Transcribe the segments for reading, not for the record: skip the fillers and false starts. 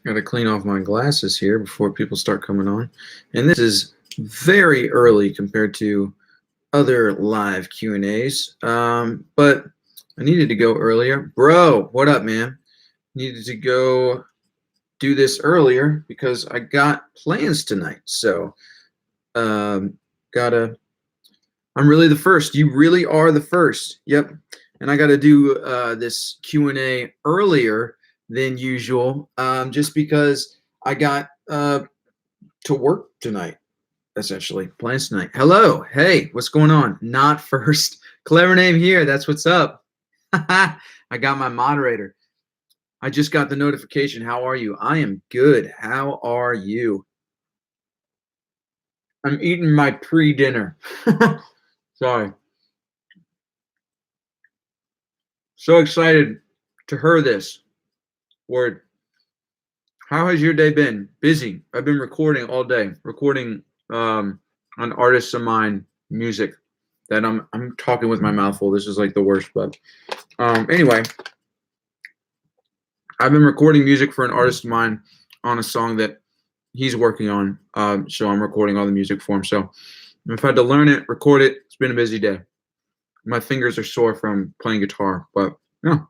Got to clean off my glasses here before people start coming on. And this is very early compared to other live Q&As. But I needed to go earlier. Bro, what up, man? Needed to go do this earlier because I got plans tonight. So, I'm really the first. You really are the first. Yep. And I got to do this Q&A earlier than usual, just because I got to work tonight, essentially. Plans tonight. Hello. Hey, what's going on? Not first. Clever name here. That's what's up. I got my moderator. I just got the notification. How are you? I am good. How are you? I'm eating my pre-dinner. Sorry. So excited to hear this word. How has your day been? Busy. I've been recording all day, recording on artists of mine music that I'm talking with my mouth full. This is like the worst, but anyway, I've been recording music for an artist of mine on a song that he's working on. So I'm recording all the music for him. So I've had to learn it, record it. It's been a busy day. My fingers are sore from playing guitar, but yeah.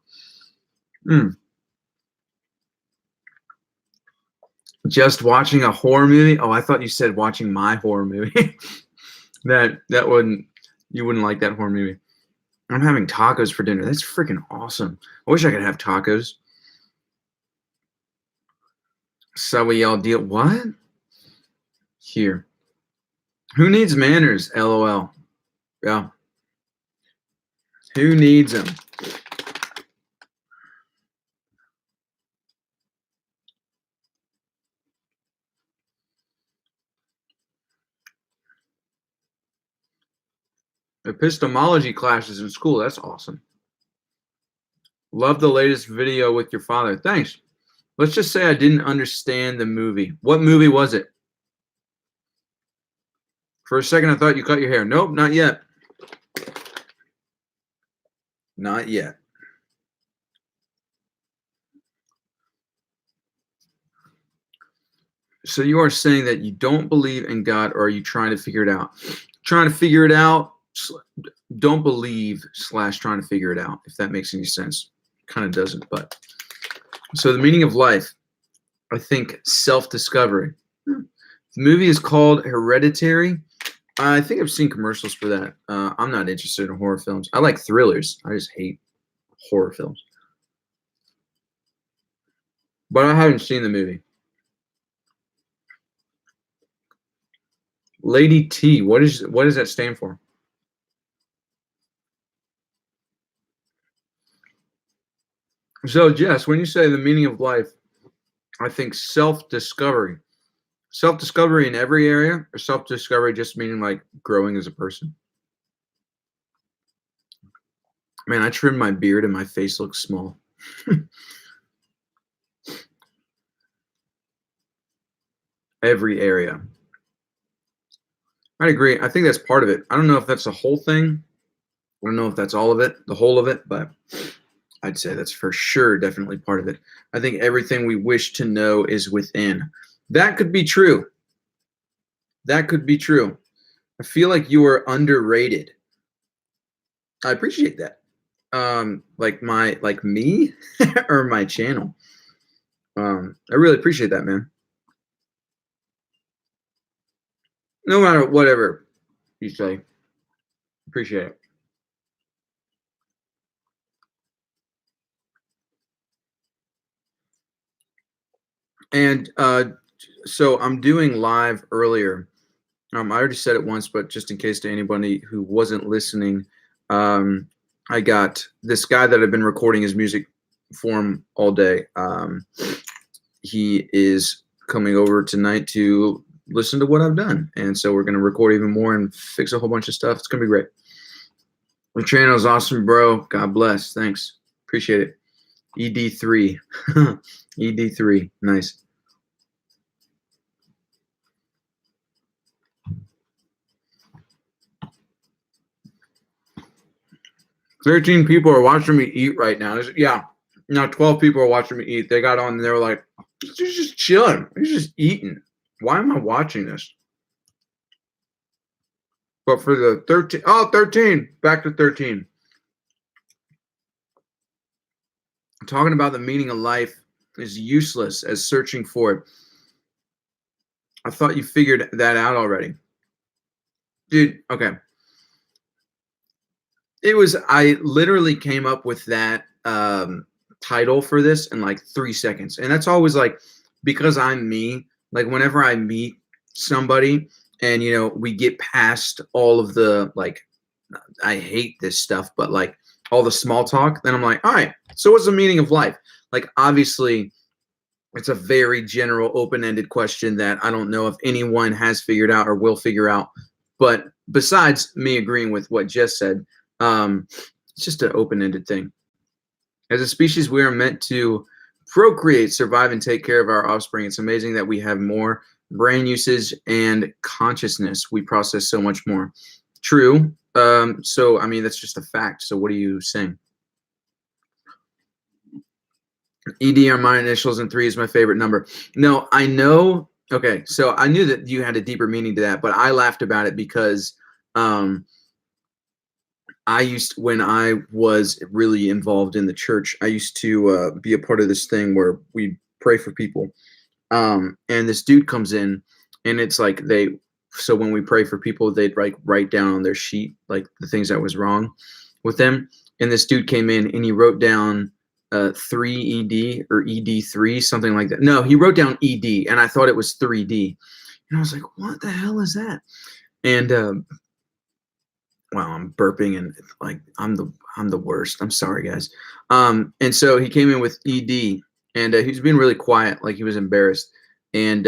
Just watching a horror movie? Oh, I thought you said watching my horror movie. that wouldn't, you wouldn't like that horror movie. I'm having tacos for dinner. That's freaking awesome. I wish I could have tacos. So we all deal what? Here. Who needs manners? LOL. Yeah. Who needs them? Epistemology classes in school. That's awesome. Love the latest video with your father. Thanks. Let's just say I didn't understand the movie. What movie was it? For a second, I thought you cut your hair. Nope, not yet. Not yet. So you are saying that you don't believe in God, or are you trying to figure it out? Trying to figure it out. Don't believe / trying to figure it out, if that makes any sense. Kind of doesn't, but. So the meaning of life, I think self-discovery. The movie is called Hereditary. I think I've seen commercials for that. I'm not interested in horror films. I like thrillers. I just hate horror films. But I haven't seen the movie. Lady T, what does that stand for? So, Jess, when you say the meaning of life, I think self-discovery. Self-discovery in every area, or self-discovery just meaning like growing as a person? Man, I trimmed my beard and my face looks small. Every area. I'd agree. I think that's part of it. I don't know if that's the whole thing. I don't know if that's all of it, the whole of it, but I'd say that's for sure definitely part of it. I think everything we wish to know is within. That could be true. That could be true. I feel like you are underrated. I appreciate that. Like me or my channel. I really appreciate that, man. No matter whatever you say, appreciate it. And so I'm doing live earlier. I already said it once, but just in case to anybody who wasn't listening, I got this guy that I've been recording his music for him all day. He is coming over tonight to listen to what I've done. And so we're going to record even more and fix a whole bunch of stuff. It's going to be great. The channel is awesome, bro. God bless. Thanks. Appreciate it. ED3. ED3. Nice. $13 people are watching me eat right now. Yeah. Now 12 people are watching me eat. They got on and they were like, He's just chilling. He's just eating. Why am I watching this? But for the 13, oh, 13, back to 13. Talking about the meaning of life is useless as searching for it. I thought you figured that out already. Dude, okay. I literally came up with that title for this in like 3 seconds. And that's always like, because I'm me, like whenever I meet somebody and, we get past all of the, like, I hate this stuff, but like all the small talk, then I'm like, all right, so what's the meaning of life? Like, obviously, it's a very general, open-ended question that I don't know if anyone has figured out or will figure out. But besides me agreeing with what Jess said, it's just an open-ended thing. As a species, we are meant to procreate, survive, and take care of our offspring. It's amazing that we have more brain usage and consciousness. We process so much more. True. So, I mean, that's just a fact. So what are you saying? ED are my initials, and 3 is my favorite number. No, I know. Okay, so I knew that you had a deeper meaning to that, but I laughed about it because when I was really involved in the church, I used to be a part of this thing where we pray for people. And this dude comes in, and it's like so when we pray for people, they'd like write down on their sheet like the things that was wrong with them. And this dude came in and he wrote down 3ED or ED3, something like that. No, he wrote down ED, and I thought it was 3D. And I was like, what the hell is that? And wow, I'm burping and like I'm the worst. I'm sorry, guys. And so he came in with ED, and he was being really quiet, like he was embarrassed, and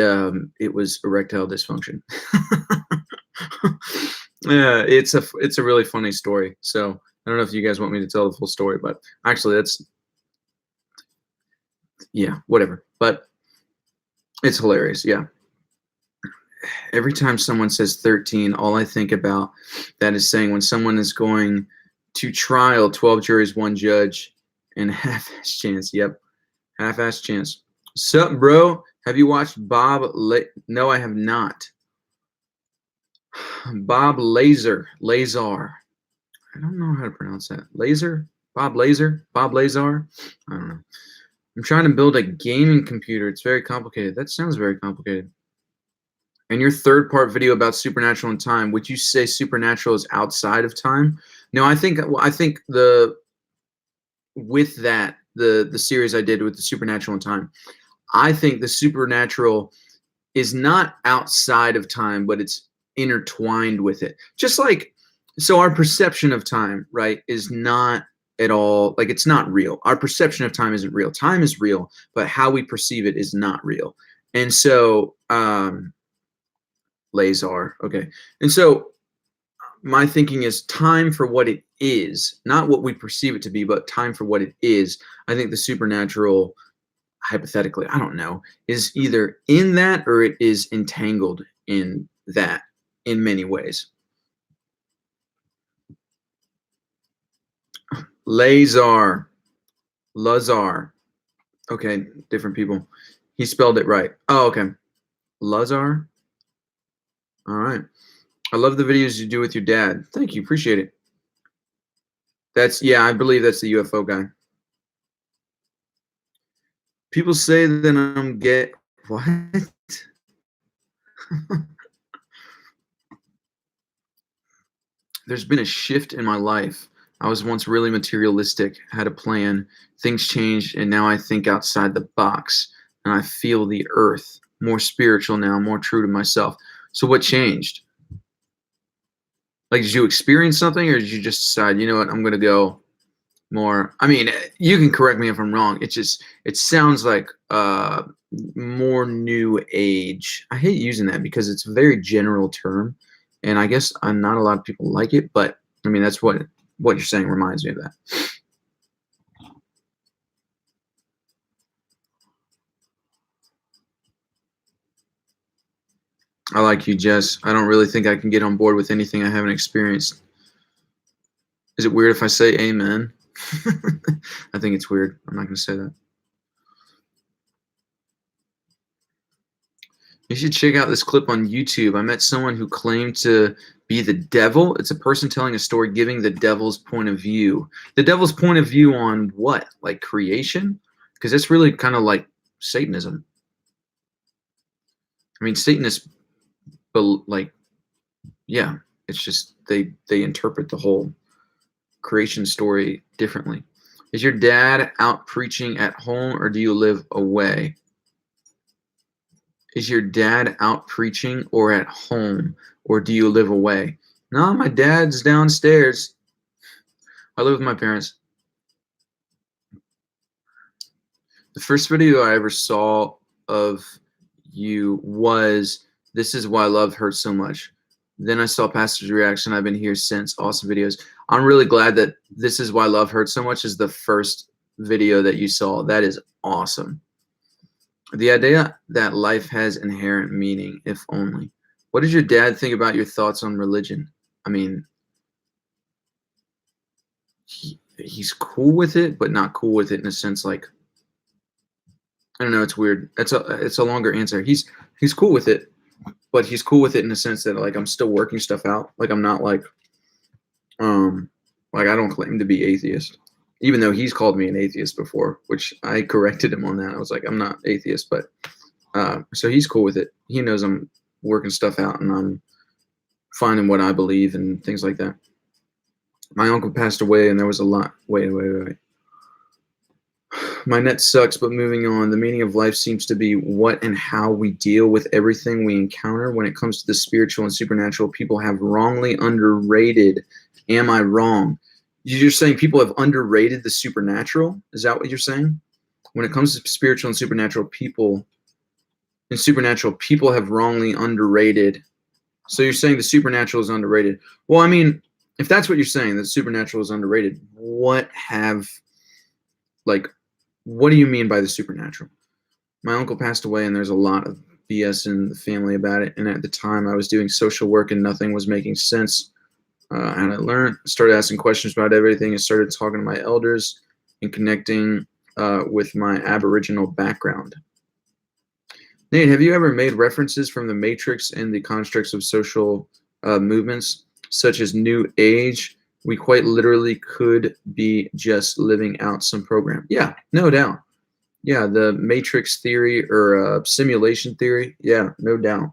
it was erectile dysfunction. Yeah, it's a really funny story. So I don't know if you guys want me to tell the full story, but actually, yeah, whatever. But it's hilarious. Yeah. Every time someone says 13, all I think about that is saying when someone is going to trial, 12 juries, 1 judge, and half-ass chance. Yep, half-ass chance. Sup, bro? Have you watched No, I have not. Bob Lazar. I don't know how to pronounce that. Bob Lazar? Bob Lazar? I don't know. I'm trying to build a gaming computer. It's very complicated. That sounds very complicated. And your third part video about supernatural and time, would you say supernatural is outside of time? No, I think with that, the series I did with the supernatural and time, I think the supernatural is not outside of time, but it's intertwined with it. Just like, so our perception of time, right, is not at all, like, it's not real. Our perception of time isn't real. Time is real, but how we perceive it is not real. And so, Lazar. Okay. And so my thinking is time for what it is, not what we perceive it to be, but time for what it is. I think the supernatural, hypothetically, I don't know, is either in that or it is entangled in that in many ways. Lazar. Okay, different people. He spelled it right. Oh, okay. Lazar. All right. I love the videos you do with your dad. Thank you. Appreciate it. Yeah, I believe that's the UFO guy. People say that I'm gay. What? There's been a shift in my life. I was once really materialistic, had a plan. Things changed, and now I think outside the box, and I feel the earth. More spiritual now, more true to myself. So what changed? Like, did you experience something, or did you just decide, you know what, I'm going to go more? I mean, you can correct me if I'm wrong. It sounds like more new age. I hate using that because it's a very general term, and I guess not a lot of people like it, but I mean, that's what you're saying reminds me of that. I like you, Jess. I don't really think I can get on board with anything I haven't experienced. Is it weird if I say amen? I think it's weird. I'm not going to say that. You should check out this clip on YouTube. I met someone who claimed to be the devil. It's a person telling a story giving the devil's point of view. The devil's point of view on what? Like creation? Because it's really kind of like Satanism. I mean, Satanists, like, yeah, it's just they interpret the whole creation story differently. Is your dad out preaching at home or do you live away? Is your dad out preaching or at home or do you live away? No, my dad's downstairs. I live with my parents. The first video I ever saw of you was This Is Why Love Hurts So Much. Then I saw Pastor's reaction. I've been here since. Awesome videos. I'm really glad that This Is Why Love Hurts So Much is the first video that you saw. That is awesome. The idea that life has inherent meaning, if only. What did your dad think about your thoughts on religion? I mean, he's cool with it, but not cool with it in a sense like, I don't know, it's weird. It's a longer answer. He's cool with it, but he's cool with it in the sense that like I'm still working stuff out. Like I'm not like I don't claim to be atheist. Even though he's called me an atheist before, which I corrected him on that. I was like, I'm not atheist, but so he's cool with it. He knows I'm working stuff out and I'm finding what I believe and things like that. My uncle passed away and there was a lot. Wait. My net sucks, but moving on. The meaning of life seems to be what and how we deal with everything we encounter. When it comes to the spiritual and supernatural, people have wrongly underrated. Am I wrong? You're saying people have underrated the supernatural? Is that what you're saying? When it comes to spiritual and supernatural, people have wrongly underrated. So you're saying the supernatural is underrated. Well, I mean, if that's what you're saying, that supernatural is underrated, what do you mean by the supernatural? My uncle passed away and there's a lot of BS in the family about it. And at the time I was doing social work and nothing was making sense. And I started asking questions about everything and started talking to my elders and connecting with my Aboriginal background. Nate, have you ever made references from the Matrix and the constructs of social movements, such as New Age? We quite literally could be just living out some program. Yeah, no doubt. Yeah, the Matrix theory or simulation theory. Yeah, no doubt.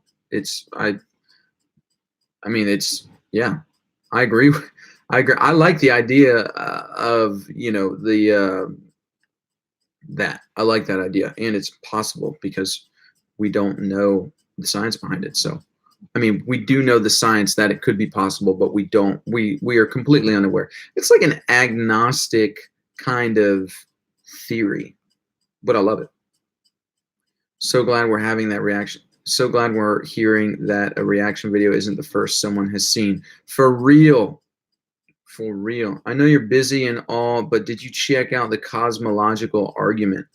I agree. I agree. I like the idea of, that. I like that idea. And it's possible because we don't know the science behind it. So, I mean, we do know the science that it could be possible, but we are completely unaware. It's like an agnostic kind of theory, but I love it. So glad we're having that reaction. So glad we're hearing that a reaction video isn't the first someone has seen. For real. For real. I know you're busy and all, but did you check out the cosmological argument?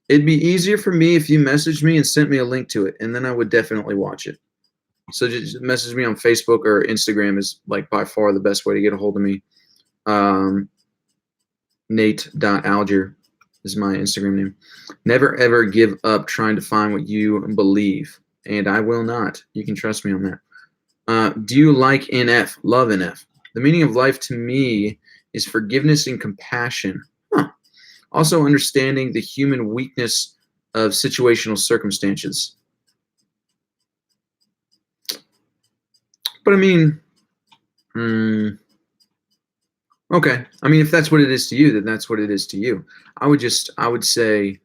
It'd be easier for me if you messaged me and sent me a link to it, and then I would definitely watch it. So just message me on Facebook or Instagram is like by far the best way to get a hold of me. Nate.alger is my Instagram name. Never ever give up trying to find what you believe, and I will not. You can trust me on that. Do you like NF? Love NF. The meaning of life to me is forgiveness and compassion. Also understanding the human weakness of situational circumstances. But I mean, okay. I mean, if that's what it is to you, then that's what it is to you. I would say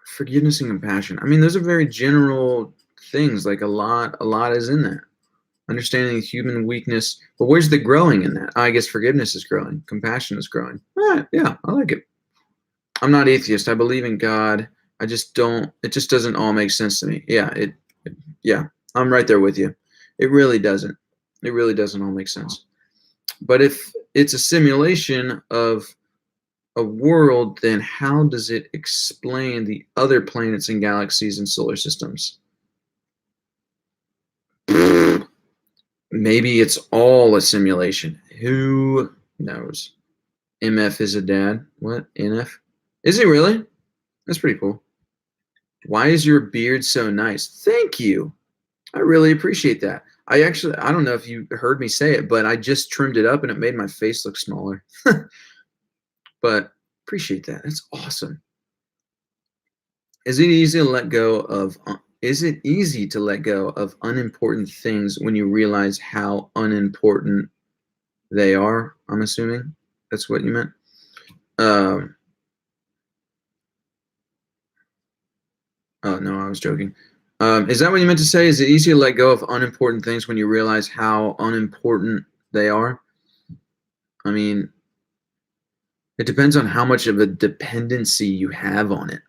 forgiveness and compassion. I mean, those are very general things. Like a lot is in that. Understanding human weakness. But where's the growing in that? I guess forgiveness is growing. Compassion is growing. All right, yeah, I like it. I'm not atheist. I believe in God. I just don't. It just doesn't all make sense to me. Yeah, I'm right there with you. It really doesn't. It really doesn't all make sense. But if it's a simulation of a world, then how does it explain the other planets and galaxies and solar systems? Maybe it's all a simulation. Who knows? MF is a dad. What? NF? Is he really? That's pretty cool. Why is your beard so nice? Thank you. I really appreciate that. I don't know if you heard me say it, but I just trimmed it up and it made my face look smaller. But appreciate that. That's awesome. Is it easy to let go of is it easy to let go of unimportant things when you realize how unimportant they are? I'm assuming that's what you meant. Um, oh no, I was joking. Is that what you meant to say? Is it easy to let go of unimportant things when you realize how unimportant they are? I mean, it depends on how much of a dependency you have on it.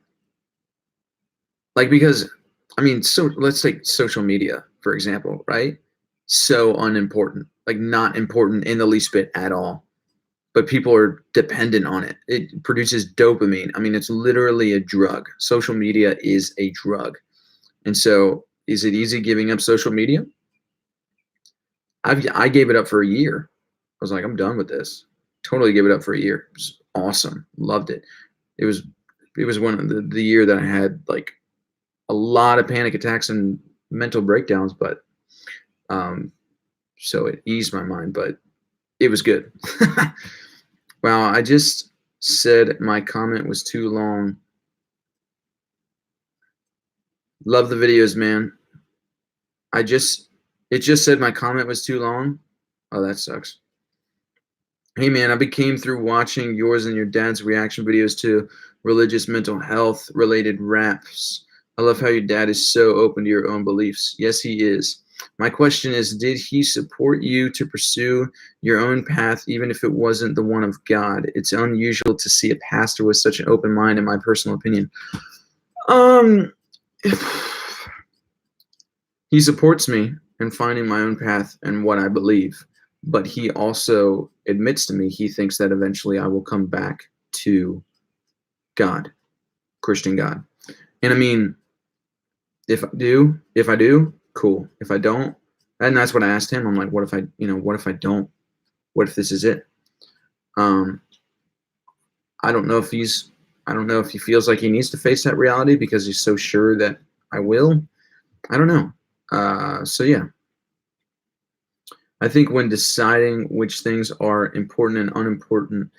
Like, because, I mean, so let's take social media, for example, right? So unimportant, like not important in the least bit at all. But people are dependent on it. It produces dopamine. I mean, it's literally a drug. Social media is a drug. And so, is it easy giving up social media? I gave it up for a year. I was like, I'm done with this. Totally gave it up for a year. It was awesome. Loved it. It was it was one of the year that I had like a lot of panic attacks and mental breakdowns, but um, so it eased my mind, but it was good. Wow, I just said my comment was too long. Love the videos, man. I just it just said my comment was too long. Oh, that sucks. Hey man, I became through watching yours and your dad's reaction videos to religious mental health related raps. I love how your dad is so open to your own beliefs. Yes, he is. My question is, did he support you to pursue your own path even if it wasn't the one of God? It's unusual to see a pastor with such an open mind, in my personal opinion. Um he supports me in finding my own path and what I believe, but he also admits to me he thinks that eventually I will come back to God, Christian God. And I mean, if I do, cool. If I don't, and that's what I asked him. I'm like, what if what if I don't? What if this is it? Um, I don't know if I don't know if he feels like he needs to face that reality because he's so sure that I will. I don't know. So yeah, I think when deciding which things are important and unimportant,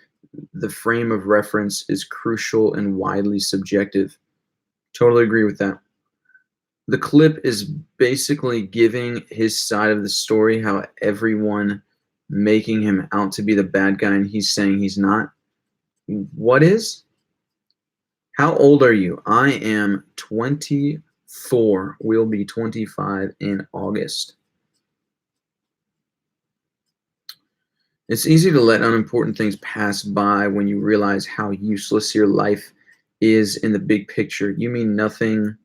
the frame of reference is crucial and widely subjective. Totally agree with that. The clip is basically giving his side of the story, how everyone making him out to be the bad guy and he's saying he's not. What is? How old are you? I am 24. We'll be 25 in August. It's easy to let unimportant things pass by when you realize how useless your life is in the big picture. You mean nothing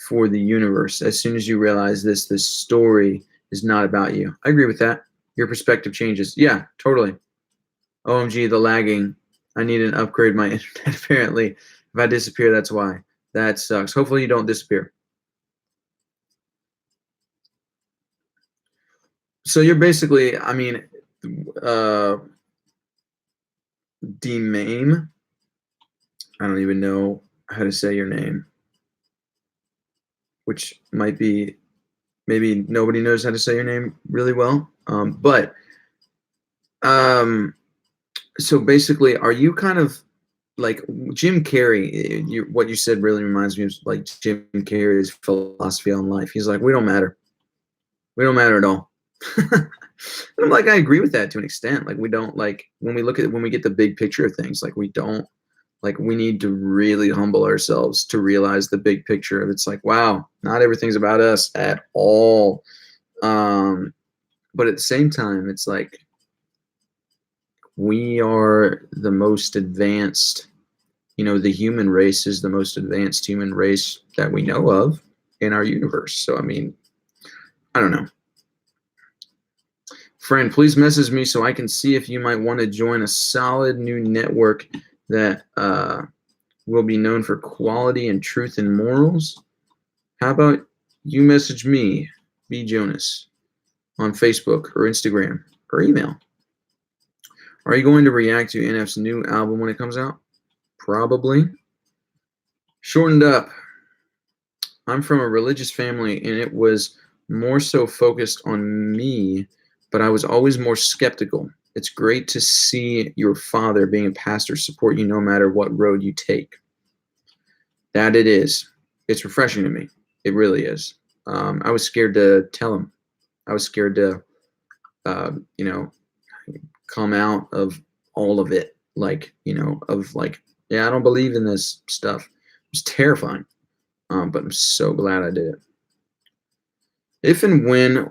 for the universe. As soon as you realize this story is not about you. I agree with that. Your perspective changes. Yeah, totally. OMG, the lagging. I need to upgrade my internet apparently. If I disappear, that's why. That sucks. Hopefully you don't disappear. So you're basically, I mean, uh, Demame. I don't even know how to say your name, which might be maybe nobody knows how to say your name really well. Um, so basically, are you kind of like Jim Carrey? What you said really reminds me of like Jim Carrey's philosophy on life. He's like, we don't matter. We don't matter at all. And I'm like, I agree with that to an extent. Like, we don't like when we get the big picture of things, like we don't like we need to really humble ourselves to realize the big picture of it's like, wow, not everything's about us at all. Um, but at the same time, it's like we are the most advanced, the human race is the most advanced human race that we know of in our universe. So, I mean, I don't know. Friend, please message me so I can see if you might want to join a solid new network that will be known for quality and truth and morals. How about you message me, B Jonas, on Facebook or Instagram or email? Are you going to react to NF's new album when it comes out? Probably. Shortened up. I'm from a religious family, and it was more so focused on me, but I was always more skeptical. It's great to see your father, being a pastor, support you no matter what road you take. That it is. It's refreshing to me. It really is. I was scared to tell him. I was scared to, you know, come out of all of it. Like, yeah, I don't believe in this stuff. It was terrifying. But I'm so glad I did it. If and when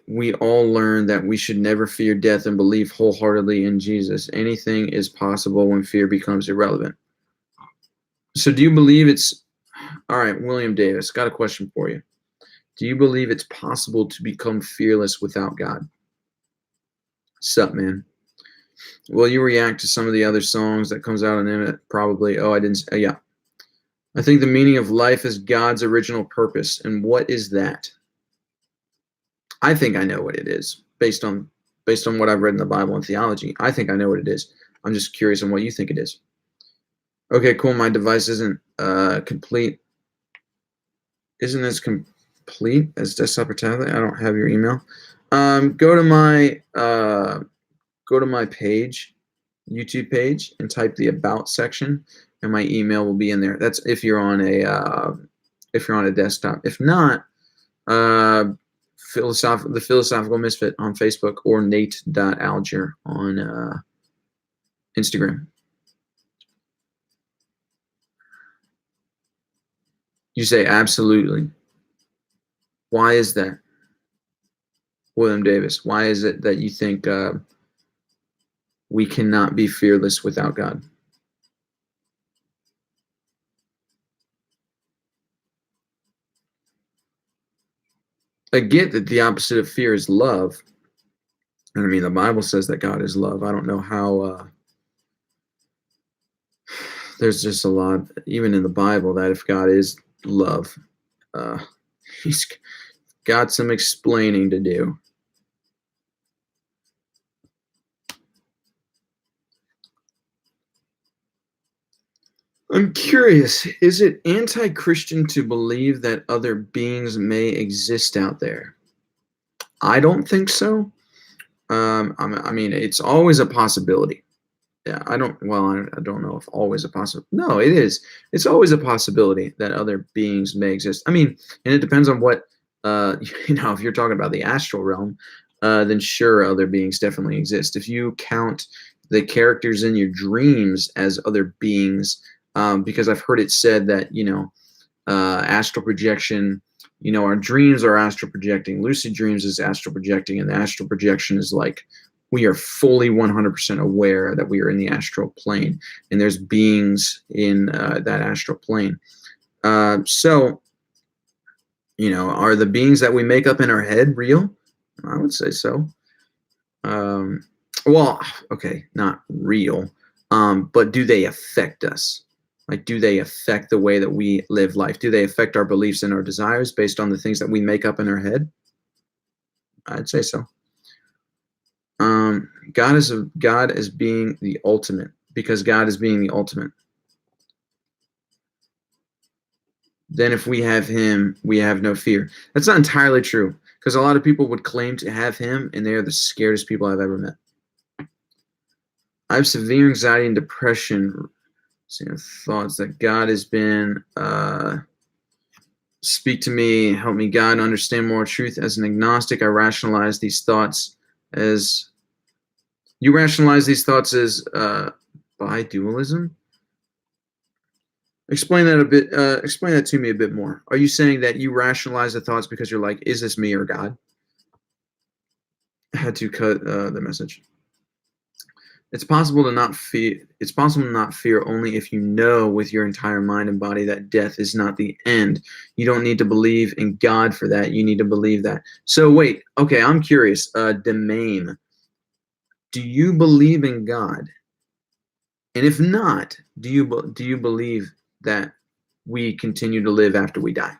we all learn that we should never fear death and believe wholeheartedly in Jesus, anything is possible when fear becomes irrelevant. So, do you believe it's all right, William Davis? Got a question for you. Do you believe it's possible to become fearless without God? Sup, man? Will you react to some of the other songs that comes out on it? Probably. Oh, I didn't. Yeah. I think the meaning of life is God's original purpose. And what is that? I think I know what it is based on what I've read in the Bible and theology. I think I know what it is. I'm just curious on what you think it is. Okay, cool. My device isn't complete. Isn't as complete as desktop or tablet? I don't have your email. Go to my page, YouTube page, and type the About section, and my email will be in there. That's if you're on a desktop. If not, the Philosophical Misfit on Facebook, or Nate.Alger on Instagram. You say absolutely. Why is that, William Davis? Why is it that you think we cannot be fearless without God? I get that the opposite of fear is love. And I mean, the Bible says that God is love. I don't know how. There's just a lot, even in the Bible, that if God is love, he's got some explaining to do. I'm curious, is it anti-Christian to believe that other beings may exist out there? I don't think so. I mean, it's always a possibility. Yeah, I don't know if always a possibility. No, it is. It's always a possibility that other beings may exist. I mean, and it depends on what, if you're talking about the astral realm, then sure, other beings definitely exist. If you count the characters in your dreams as other beings, because I've heard it said that, astral projection, our dreams are astral projecting, lucid dreams is astral projecting, and the astral projection is like we are fully 100% aware that we are in the astral plane, and there's beings in that astral plane. So, are the beings that we make up in our head real? I would say so. Well, okay, not real, but do they affect us? Like, do they affect the way that we live life? Do they affect our beliefs and our desires based on the things that we make up in our head? I'd say so. God is being the ultimate, because God is being the ultimate. Then if we have him, we have no fear. That's not entirely true, because a lot of people would claim to have him, and they are the scariest people I've ever met. I have severe anxiety and depression. Thoughts that God has been speak to me, help me God understand more truth. As an agnostic, I rationalize these thoughts as bidualism. Explain that a bit. Explain that to me a bit more. Are you saying that you rationalize the thoughts because you're like, is this me or God? I had to cut the message. It's possible to not fear only if you know with your entire mind and body that death is not the end. You don't need to believe in God for that. You need to believe that. So wait, okay, I'm curious. Domain. Do you believe in God? And if not, do you believe that we continue to live after we die?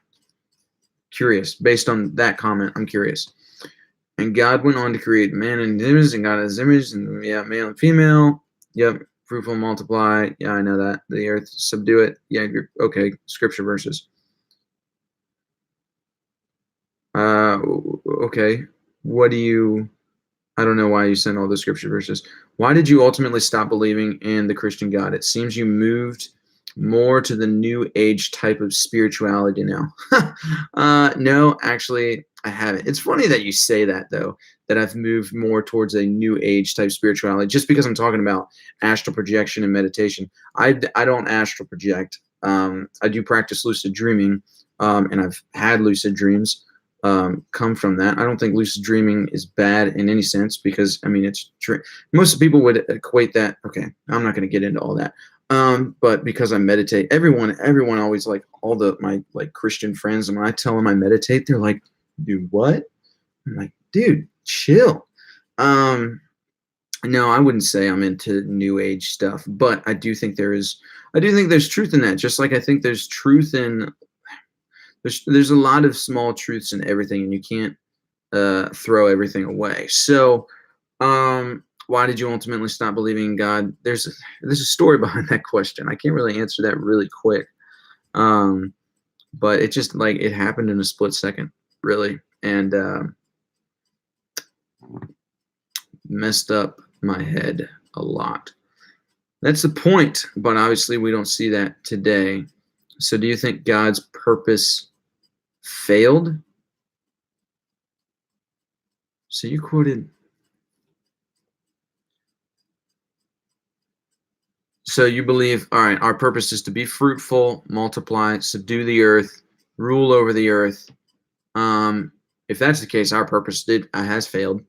Curious. Based on that comment, I'm curious. And God went on to create man in his image, and God has image, and yeah, male and female. Yep, fruitful, multiply. Yeah, I know that. The earth, subdue it. Yeah, okay. Scripture verses. Okay. What do you? I don't know why you sent all the scripture verses. Why did you ultimately stop believing in the Christian God? It seems you moved more to the new age type of spirituality now. No, actually, I haven't. It's funny that you say that, though, that I've moved more towards a new age type spirituality just because I'm talking about astral projection and meditation. I don't astral project. I do practice lucid dreaming, and I've had lucid dreams come from that. I don't think lucid dreaming is bad in any sense because I mean most people would equate that. Okay, I'm not going to get into all that. But because I meditate, everyone always like all my like Christian friends, and when I tell them I meditate, they're like, "Dude, what?" I'm like, "Dude, chill." No, I wouldn't say I'm into new age stuff, but I do think there's truth in that. Just like I think there's truth in there's a lot of small truths in everything, and you can't throw everything away. So, why did you ultimately stop believing in God? There's a story behind that question. I can't really answer that really quick, um, but it just like it happened in a split second, really, and messed up my head a lot. That's the point, but obviously we don't see that today. So, do you think God's purpose failed? So you quoted. So you believe, all right, our purpose is to be fruitful, multiply, subdue the earth, rule over the earth. If that's the case, our purpose has failed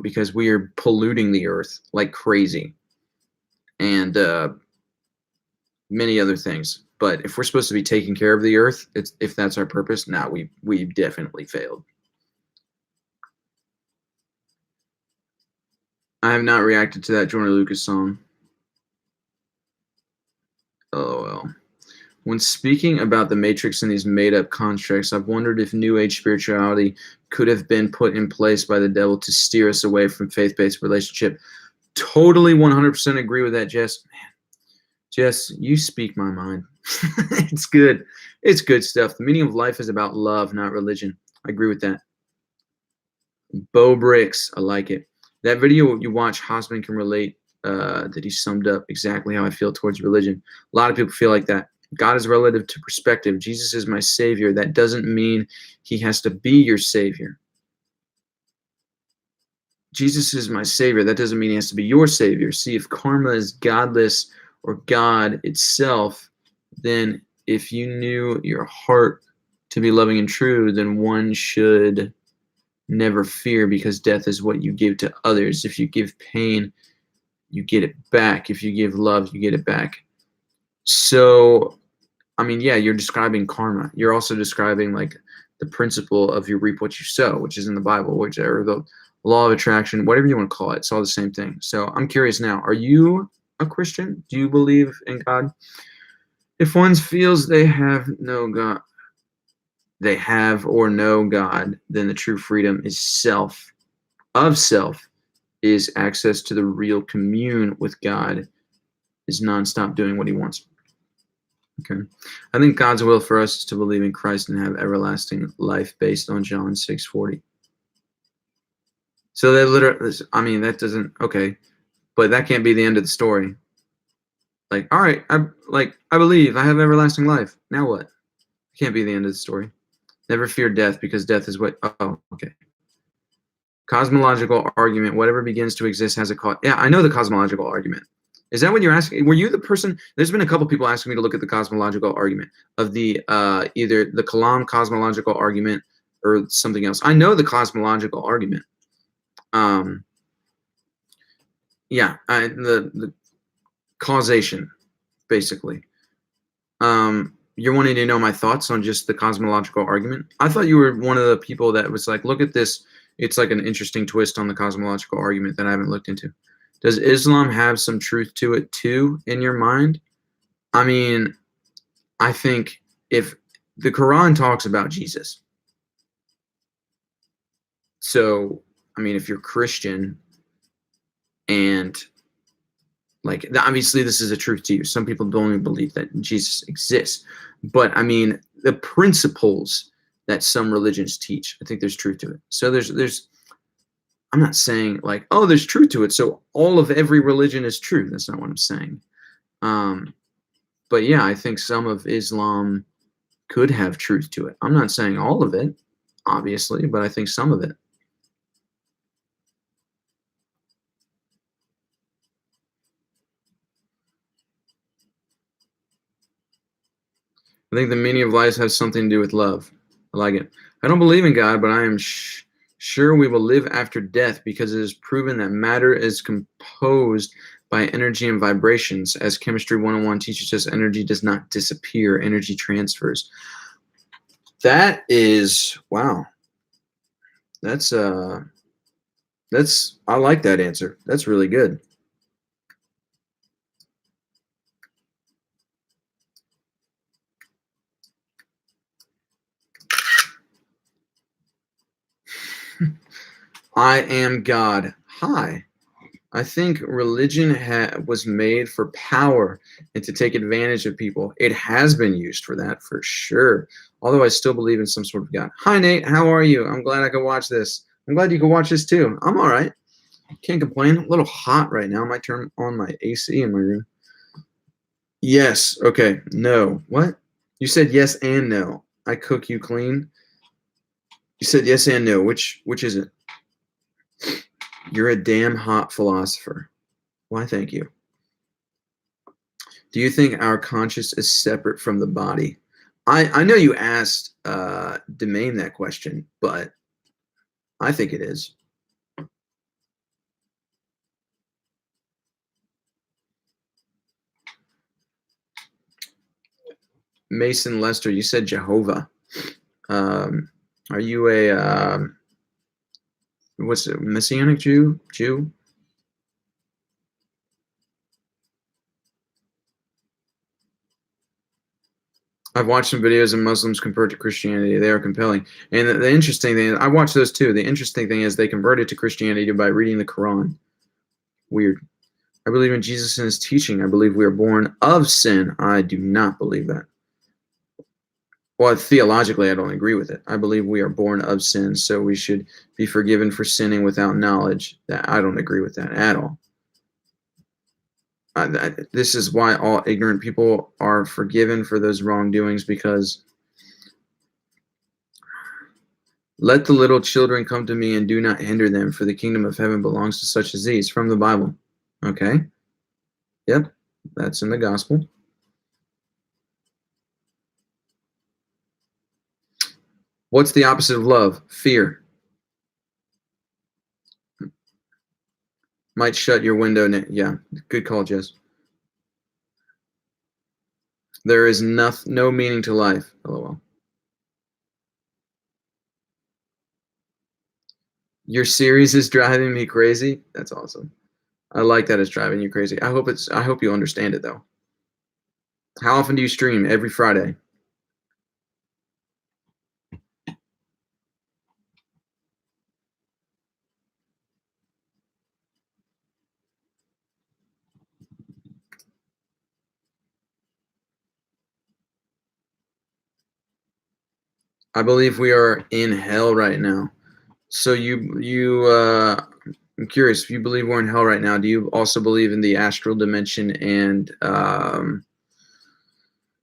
because we are polluting the earth like crazy and many other things. But if we're supposed to be taking care of the earth, if that's our purpose, now we definitely failed. I have not reacted to that Jordan Lucas song. LOL. When speaking about the Matrix and these made-up constructs, I've wondered if New Age spirituality could have been put in place by the devil to steer us away from faith-based relationship. Totally 100% agree with that, Jess. Man, Jess, you speak my mind. It's good. It's good stuff. The meaning of life is about love, not religion. I agree with that. Bo Bricks, I like it. That video you watch, Hosman can relate that he summed up exactly how I feel towards religion. A lot of people feel like that. God is relative to perspective. Jesus is my savior. That doesn't mean he has to be your savior. Jesus is my savior. That doesn't mean he has to be your savior. See, if karma is godless or God itself, then if you knew your heart to be loving and true, then one should never fear because death is what you give to others. If you give pain, you get it back. If you give love, you get it back. So, I mean, yeah, you're describing karma. You're also describing like the principle of you reap what you sow, which is in the Bible, which are the law of attraction, whatever you want to call it. It's all the same thing. So I'm curious now, are you a Christian? Do you believe in God? If one feels they have no God, they have or no God, then the true freedom is self, is access to the real commune with God, is nonstop doing what he wants. Okay. I think God's will for us is to believe in Christ and have everlasting life based on John 6:40. So that literally, I mean, that doesn't, okay, but that can't be the end of the story. Like, all right, I believe I have everlasting life. Now what? Can't be the end of the story. Never fear death because death is what, oh, okay. Cosmological argument, whatever begins to exist has a cause. Yeah, I know the cosmological argument. Is that what you're asking? Were you the person? There's been a couple people asking me to look at the cosmological argument of the either the Kalam cosmological argument or something else. I know the cosmological argument. Yeah, the causation, basically. You're wanting to know my thoughts on just the cosmological argument? I thought you were one of the people that was like, look at this. It's like an interesting twist on the cosmological argument that I haven't looked into. Does Islam have some truth to it too, in your mind? I mean, I think if the Quran talks about Jesus, so I mean, if you're Christian and like obviously this is a truth to you. Some people don't even believe that Jesus exists, but I mean, the principles that some religions teach. I think there's truth to it. So there's I'm not saying like, oh, there's truth to it, so all of every religion is true. That's not what I'm saying. Um, but yeah, I think some of Islam could have truth to it. I'm not saying all of it, obviously, but I think some of it. I think the meaning of life has something to do with love. I like it. I don't believe in God, but I am sure we will live after death because it is proven that matter is composed by energy and vibrations. As Chemistry 101 teaches us, energy does not disappear, energy transfers. That is, wow. That's I like that answer. That's really good. I am God. Hi. I think religion was made for power and to take advantage of people. It has been used for that for sure. Although I still believe in some sort of God. Hi, Nate. How are you? I'm glad I could watch this. I'm glad you could watch this too. I'm all right. Can't complain. A little hot right now. I might turn on my AC in my room. Yes. Okay. No. What? You said yes and no. I cook you clean. You said yes and no. Which is it? You're a damn hot philosopher. Why, thank you. Do you think our conscious is separate from the body? I know you asked Demain that question, but I think it is. Mason Lester, you said Jehovah. Are you a what's it, Messianic Jew? I've watched some videos of Muslims convert to Christianity. They are compelling. And the interesting thing is, I watched those too. The interesting thing is they converted to Christianity by reading the Quran. Weird. I believe in Jesus and his teaching. I believe we are born of sin. I do not believe that. Well, theologically, I don't agree with it. I believe we are born of sin, so we should be forgiven for sinning without knowledge. That I don't agree with that at all. This is why all ignorant people are forgiven for those wrongdoings, because let the little children come to me and do not hinder them, for the kingdom of heaven belongs to such as these. From the Bible. Okay. Yep. That's in the gospel. What's the opposite of love? Fear. Might shut your window. Yeah. Good call, Jess. There is no meaning to life. LOL. Your series is driving me crazy. That's awesome. I like that it's driving you crazy. I hope you understand it though. How often do you stream? Every Friday. I believe we are in hell right now. So I'm curious, if you believe we're in hell right now, do you also believe in the astral dimension and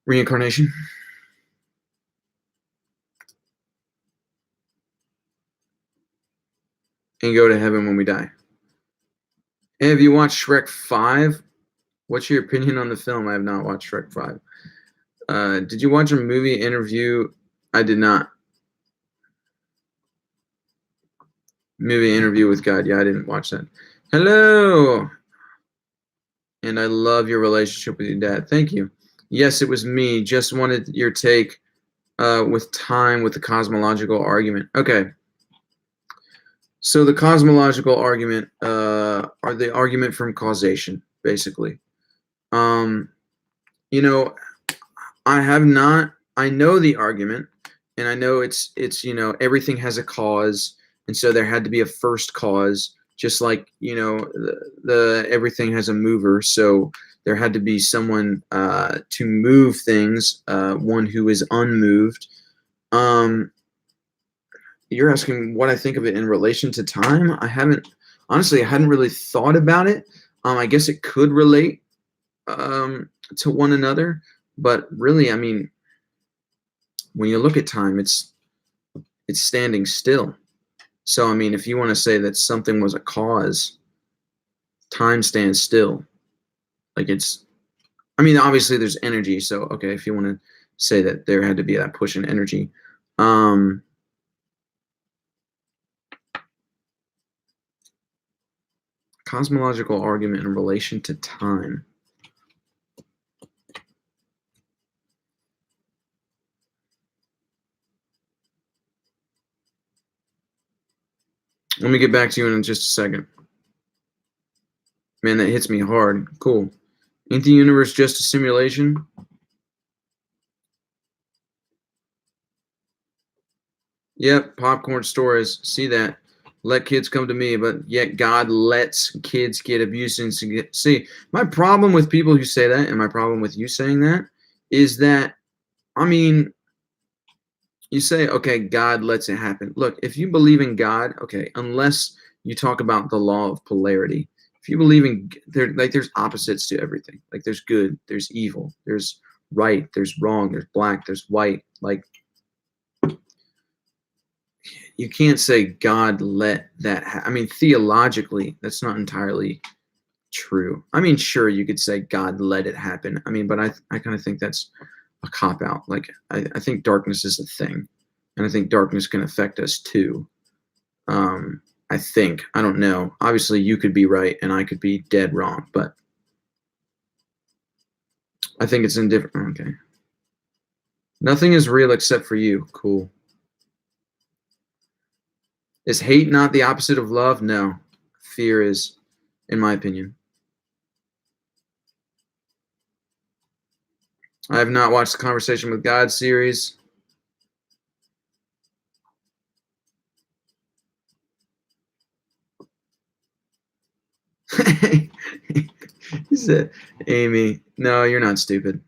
reincarnation? And go to heaven when we die? And have you watched Shrek 5? What's your opinion on the film? I have not watched Shrek 5. Did you watch a movie interview? I did not. Movie interview with God. Yeah, I didn't watch that. Hello. And I love your relationship with your dad. Thank you. Yes, it was me. Just wanted your take with time with the cosmological argument. Okay. So the cosmological argument are the argument from causation, basically. You know, I know the argument, and I know it's everything has a cause, and so there had to be a first cause, just like the everything has a mover, so there had to be someone to move things, one who is unmoved. you're asking what I think of it in relation to time. Honestly, I hadn't really thought about it. I guess it could relate to one another, but really, I mean, when you look at time, it's standing still. So, I mean, if you want to say that something was a cause, time stands still. Like I mean, obviously there's energy. So, okay, if you want to say that there had to be that push in energy. Cosmological argument in relation to time. Let me get back to you in just a second. Man, that hits me hard. Cool. Ain't the universe just a simulation? Yep, popcorn stories. See that. Let kids come to me, but yet God lets kids get abused. And see, my problem with people who say that, and my problem with you saying that, is that, I mean, you say, okay, God lets it happen. Look, if you believe in God, okay, unless you talk about the law of polarity, if you believe in there's opposites to everything. Like there's good, there's evil, there's right, there's wrong, there's black, there's white. Like you can't say God let that I mean, theologically, that's not entirely true. I mean, sure, you could say God let it happen. I mean, but I kind of think that's a cop out. Like I think darkness is a thing, and I think darkness can affect us too. I think, I don't know. Obviously, you could be right and I could be dead wrong, but I think it's indifferent. Okay. Nothing is real except for you. Cool. Is hate not the opposite of love? No. Fear is, in my opinion. I have not watched the Conversation with God series. He said, Amy, no, you're not stupid.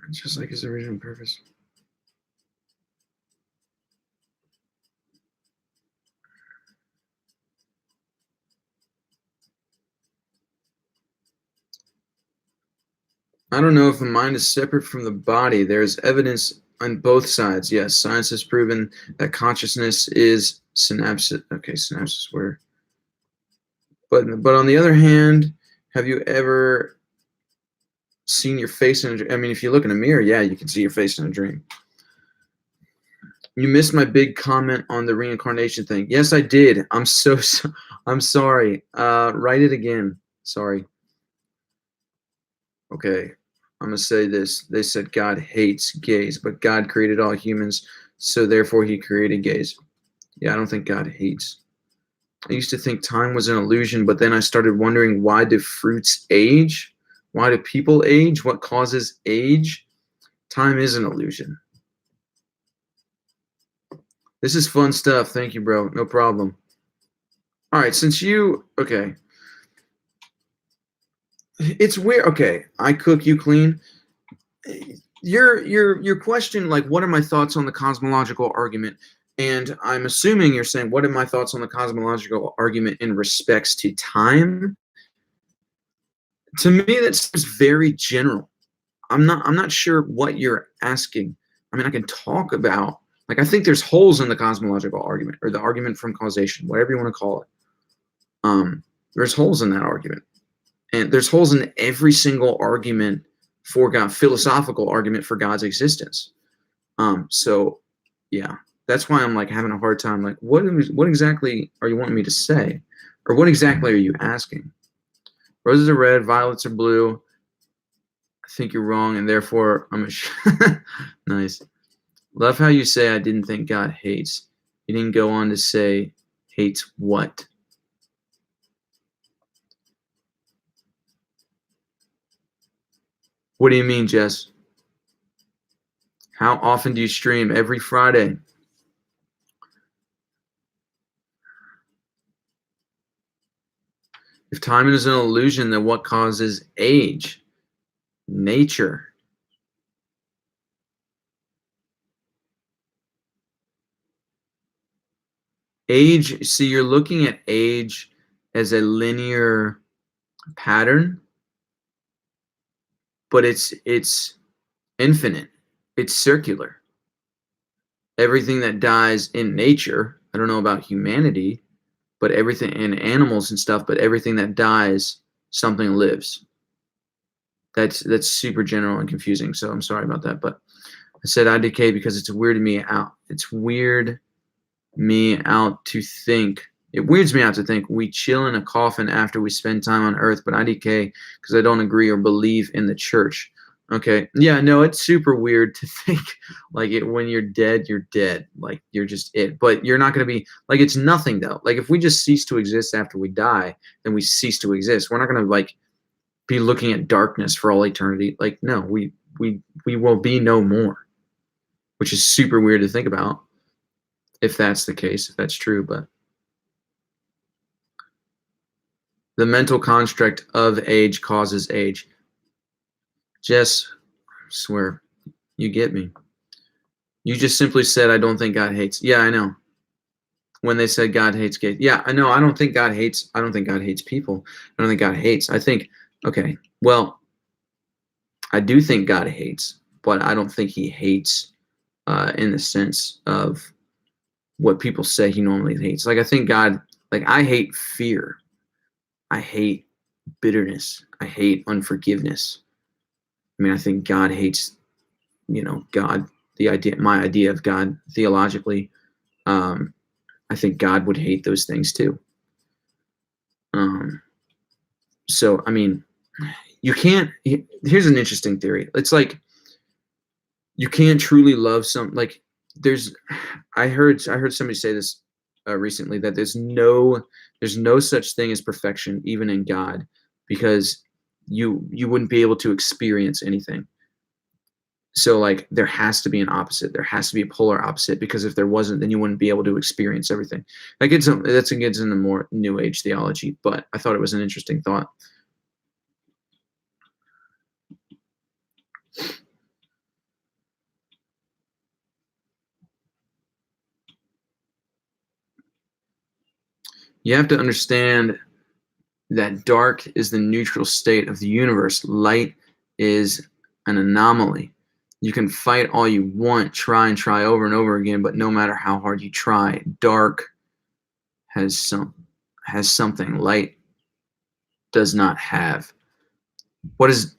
It's just like his original purpose. I don't know if the mind is separate from the body. There's evidence on both sides. Yes, science has proven that consciousness is synapses. Okay, synapses where. But on the other hand, have you ever seen your face in a dream? I mean, if you look in a mirror, yeah, you can see your face in a dream. You missed my big comment on the reincarnation thing. Yes, I did. I'm sorry. Write it again. Sorry. Okay. I'm going to say this. They said God hates gays, but God created all humans, so therefore he created gays. Yeah, I don't think God hates. I used to think time was an illusion, but then I started wondering, why do fruits age? Why do people age? What causes age? Time is an illusion. This is fun stuff. Thank you, bro. No problem. All right, okay. It's weird. Okay, I cook, you clean. Your question, like, what are my thoughts on the cosmological argument? And I'm assuming you're saying, what are my thoughts on the cosmological argument in respects to time? To me, that seems very general. I'm not sure what you're asking. I mean, I can talk about, like, I think there's holes in the cosmological argument, or the argument from causation, whatever you want to call it. There's holes in that argument, and there's holes in every single argument for God, philosophical argument for God's existence. So yeah, that's why I'm like having a hard time. Like, what exactly are you wanting me to say, or what exactly are you asking? Roses are red, violets are blue. I think you're wrong, and therefore I'm a nice. Love how you say I didn't think God hates. You didn't go on to say hates what? What do you mean, Jess? How often do you stream? Every Friday. If time is an illusion, then what causes age? Nature. Age, see, you're looking at age as a linear pattern, but it's infinite. It's circular. Everything that dies in nature, I don't know about humanity, but everything in animals and stuff, but everything that dies, something lives. That's super general and confusing, so I'm sorry about that. But I said I decay because it's weirded me out. It's weird me out to think. It weirds me out to think we chill in a coffin after we spend time on earth, but I decay because I don't agree or believe in the church. Okay. Yeah, no, it's super weird to think like it when you're dead. Like you're just it. But you're not gonna be like it's nothing though. Like if we just cease to exist after we die, then we cease to exist. We're not gonna like be looking at darkness for all eternity. Like, no, we will be no more, which is super weird to think about if that's the case, if that's true. But the mental construct of age causes age. Jess, I swear, you get me. You just simply said, I don't think God hates. Yeah, I know. When they said God hates gays. Yeah, I know. I don't think God hates people. I don't think God hates. I think, okay, well, I do think God hates, but I don't think he hates in the sense of what people say he normally hates. Like I think God, like I hate fear. I hate bitterness. I hate unforgiveness. I mean, I think God hates, God, my idea of God theologically. I think God would hate those things too. So, I mean, you can't, here's an interesting theory. It's like, you can't truly love like I heard somebody say this recently that there's no such thing as perfection even in God, because you wouldn't be able to experience anything. So like there has to be an opposite. There has to be a polar opposite, because if there wasn't, then you wouldn't be able to experience everything. That gets into more New Age theology, but I thought it was an interesting thought. You have to understand that dark is the neutral state of the universe. Light is an anomaly. You can fight all you want, try and try over and over again, but no matter how hard you try, dark has something light does not have. What is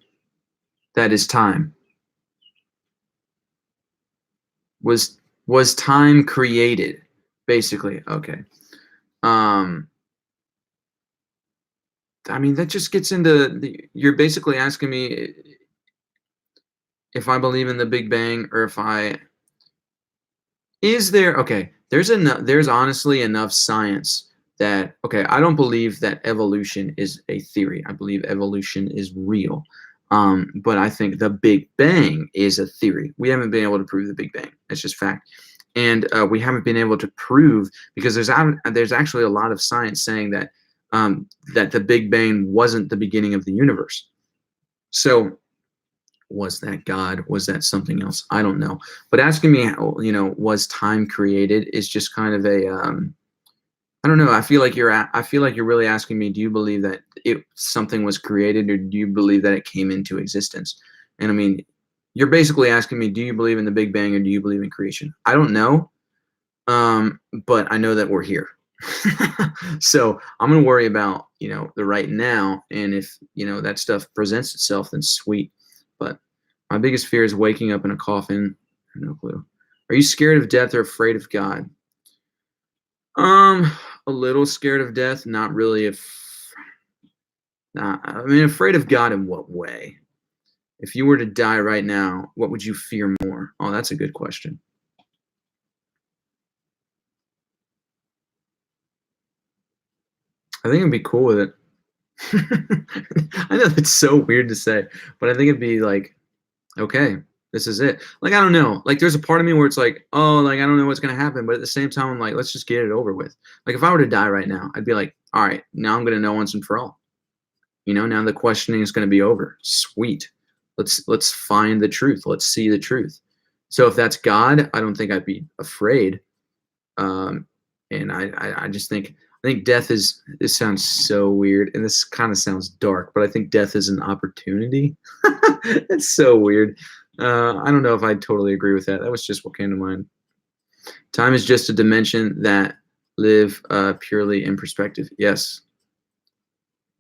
that? Is time. Was time created? Basically, okay. I mean, that just gets into you're basically asking me if I believe in the Big Bang, or there's honestly enough science that, okay, I don't believe that evolution is a theory. I believe evolution is real. But I think the Big Bang is a theory. We haven't been able to prove the Big Bang. That's just fact. And we haven't been able to prove, because there's actually a lot of science saying that that the Big Bang wasn't the beginning of the universe. So was that God? Was that something else? I don't know. But asking me, was time created is just kind of a I don't know. I feel like you're really asking me, do you believe that something was created, or do you believe that it came into existence? And I mean, you're basically asking me, do you believe in the Big Bang, or do you believe in creation? I don't know. But I know that we're here. So I'm going to worry about, the right now. And if, that stuff presents itself, then sweet. But my biggest fear is waking up in a coffin. I have no clue. Are you scared of death or afraid of God? A little scared of death, not really. I mean, afraid of God in what way? If you were to die right now, what would you fear more? Oh, that's a good question. I think it'd be cool with it. I know that's so weird to say, but I think it'd be like, okay, this is it. Like, I don't know. Like, there's a part of me where it's like, oh, like, I don't know what's going to happen. But at the same time, I'm like, let's just get it over with. Like, if I were to die right now, I'd be like, all right, now I'm going to know once and for all. Now the questioning is going to be over. Sweet. Let's find the truth. Let's see the truth. So if that's God, I don't think I'd be afraid. And I just think death is, this sounds so weird, and this kind of sounds dark, but I think death is an opportunity. It's so weird. I don't know if I totally agree with that. That was just what came to mind. Time is just a dimension that live purely in perspective. Yes.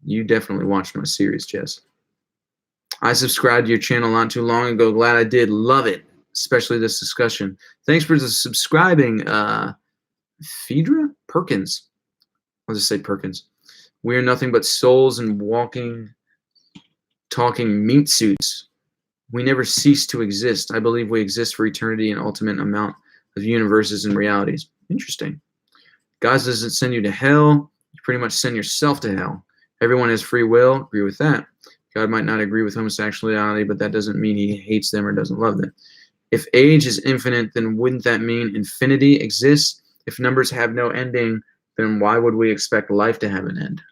You definitely watched my series, Jess. I subscribed to your channel not too long ago. Glad I did. Love it, especially this discussion. Thanks for subscribing, Phaedra Perkins. I'll just say Perkins. We are nothing but souls and talking meat suits. We never cease to exist. I believe we exist for eternity and ultimate amount of universes and realities. Interesting. God doesn't send you to hell. You pretty much send yourself to hell. Everyone has free will. Agree with that. God might not agree with homosexuality, but that doesn't mean he hates them or doesn't love them. If age is infinite, then wouldn't that mean infinity exists? If numbers have no ending, then why would we expect life to have an end?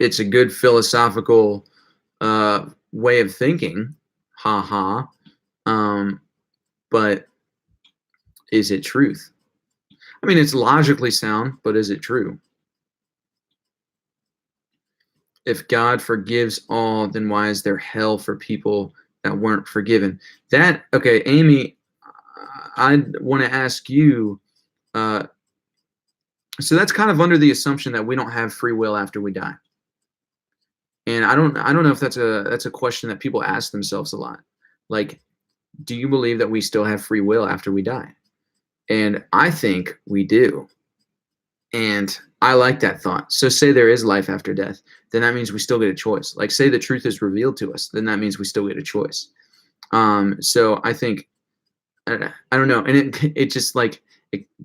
It's a good philosophical way of thinking. Ha ha. But is it truth? I mean, it's logically sound, but is it true? If God forgives all, then why is there hell for people that weren't forgiven? Okay, Amy, I want to ask you, so that's kind of under the assumption that we don't have free will after we die. And I don't know if that's a question that people ask themselves a lot. Like, do you believe that we still have free will after we die? And I think we do. And I like that thought. So say there is life after death, then that means we still get a choice. Like, say the truth is revealed to us, then that means we still get a choice. So I think, I don't know. And it just like,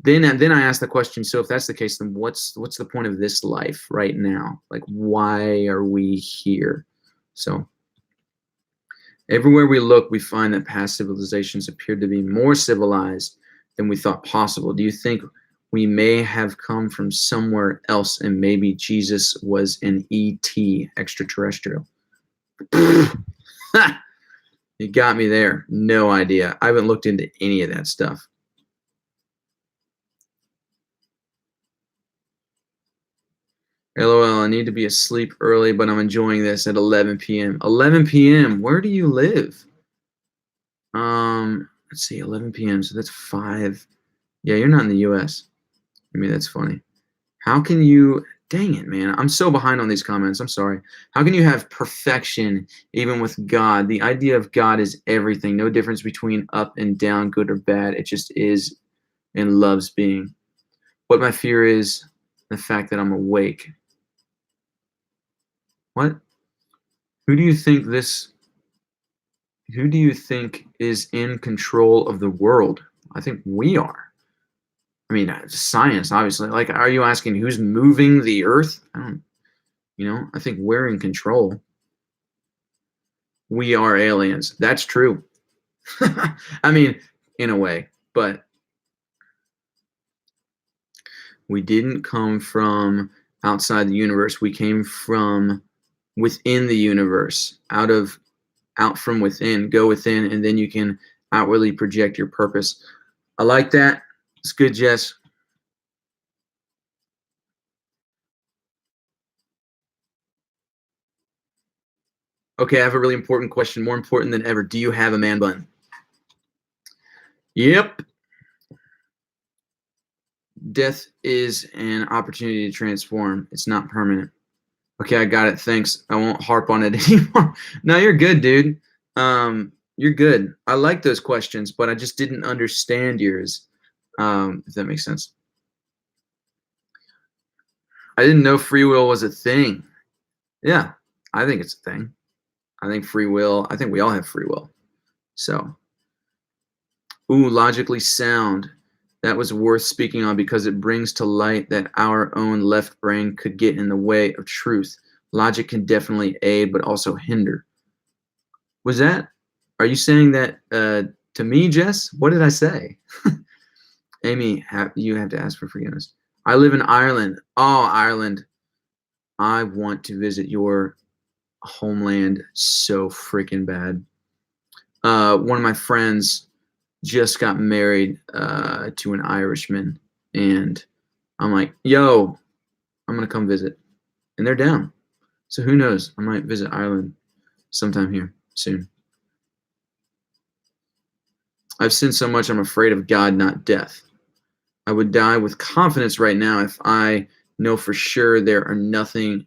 then I ask the question, so if that's the case, then what's the point of this life right now? Like, why are we here? So everywhere we look, we find that past civilizations appear to be more civilized than we thought possible. Do you think we may have come from somewhere else and maybe Jesus was an ET, extraterrestrial? You got me there. No idea. I haven't looked into any of that stuff. LOL, I need to be asleep early, but I'm enjoying this at 11 p.m. 11 p.m. Where do you live? Let's see, 11 p.m. So that's 5. Yeah, you're not in the U.S. I mean, that's funny. How can you, dang it, man. I'm so behind on these comments. I'm sorry. How can you have perfection even with God? The idea of God is everything. No difference between up and down, good or bad. It just is and loves being. What my fear is, the fact that I'm awake. What? Who do you think is in control of the world? I think we are. I mean, science, obviously. Like, are you asking who's moving the earth? I think we're in control. We are aliens. That's true. I mean, in a way, but we didn't come from outside the universe. We came from within the universe, out from within. Go within, and then you can outwardly project your purpose. I like that. It's good, Jess. Okay, I have a really important question, more important than ever. Do you have a man bun? Yep. Death is an opportunity to transform. It's not permanent. Okay, I got it. Thanks. I won't harp on it anymore. No, you're good, dude. You're good. I like those questions, but I just didn't understand yours. If that makes sense. I didn't know free will was a thing. Yeah, I think it's a thing. I think we all have free will. So, ooh, logically sound. That was worth speaking on because it brings to light that our own left brain could get in the way of truth. Logic can definitely aid, but also hinder. Are you saying that to me, Jess? What did I say? Amy, you have to ask for forgiveness. I live in Ireland. Oh, Ireland. I want to visit your homeland so freaking bad. One of my friends just got married to an Irishman, and I'm like, yo, I'm gonna come visit, and they're down. So who knows? I might visit Ireland sometime here soon. I've sinned so much I'm afraid of God, not death. I would die with confidence right now if I know for sure there are nothing.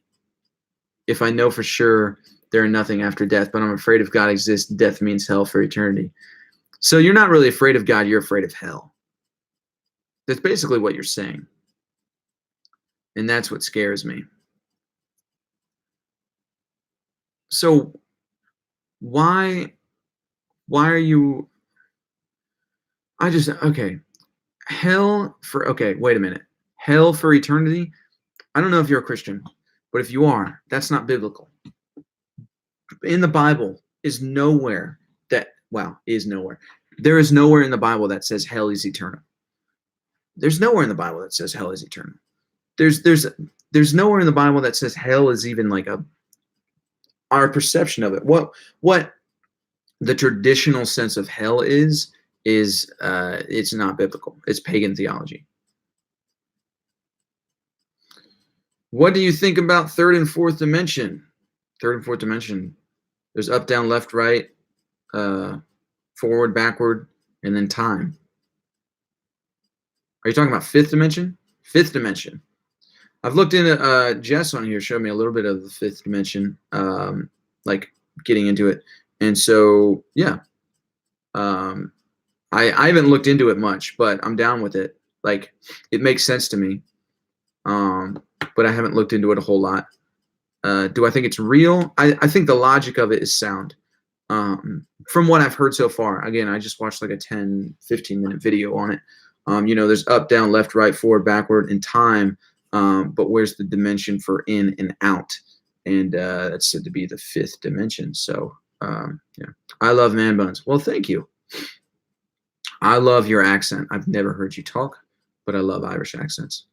If I know for sure there are nothing after death, but I'm afraid if God exists, death means hell for eternity. So you're not really afraid of God, you're afraid of hell. That's basically what you're saying. And that's what scares me. So why are you okay. Hell for okay, wait a minute. Hell for eternity? I don't know if you're a Christian, but if you are, that's not biblical. In the Bible is nowhere is nowhere. There is nowhere in the Bible that says hell is eternal. There's nowhere in the Bible that says hell is eternal. There's nowhere in the Bible that says hell is even like our perception of it. What the traditional sense of hell is it's not biblical. It's pagan theology. What do you think about third and fourth dimension? Third and fourth dimension. There's up, down, left, right, forward, backward, and then time. Are you talking about fifth dimension? Fifth dimension. I've looked into Jess on here showed me a little bit of the fifth dimension, like getting into it. And so, yeah, I haven't looked into it much, but I'm down with it. Like, it makes sense to me, but I haven't looked into it a whole lot. Do I think it's real? I think the logic of it is sound. From what I've heard so far, again, I just watched like a 10, 15-minute video on it. There's up, down, left, right, forward, backward, and time. But where's the dimension for in and out? And that's said to be the fifth dimension. So, yeah, I love man buns. Well, thank you. I love your accent. I've never heard you talk, but I love Irish accents.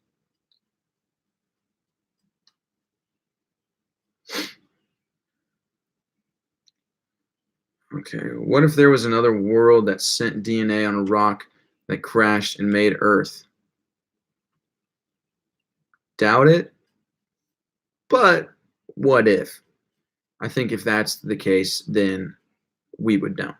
Okay, what if there was another world that sent DNA on a rock that crashed and made Earth? Doubt it, but what if? I think if that's the case, then we would know.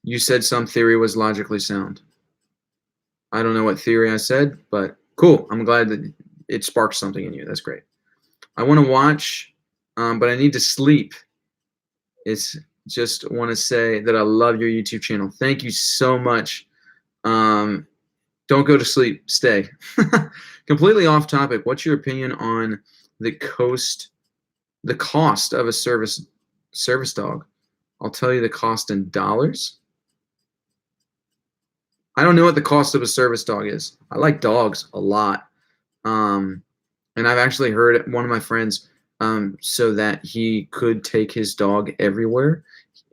You said some theory was logically sound. I don't know what theory I said, but cool. I'm glad that it sparked something in you. That's great. I want to watch, but I need to sleep. It's just want to say that I love your YouTube channel. Thank you so much. Don't go to sleep. Stay. Completely off topic. What's your opinion on the cost of a service dog? I'll tell you the cost in dollars. I don't know what the cost of a service dog is. I like dogs a lot. And I've actually heard one of my friends, so that he could take his dog everywhere.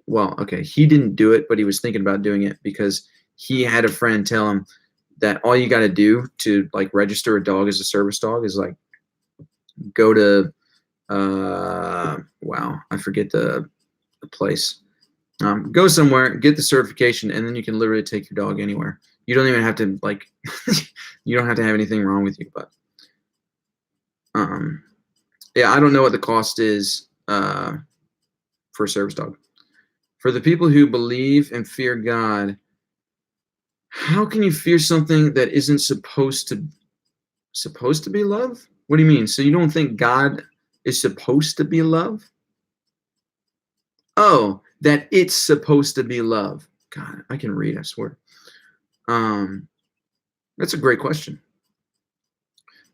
Well, okay, he didn't do it, but he was thinking about doing it because he had a friend tell him that all you got to do to like register a dog as a service dog is like go to, wow, I forget the place. Go somewhere, get the certification, and then you can literally take your dog anywhere. You don't even have to like, you don't have to have anything wrong with you. But, yeah, I don't know what the cost is for a service dog. For the people who believe and fear God, how can you fear something that isn't supposed to be love? What do you mean? So you don't think God is supposed to be love? Oh, that it's supposed to be love. God, I can read, I swear. That's a great question.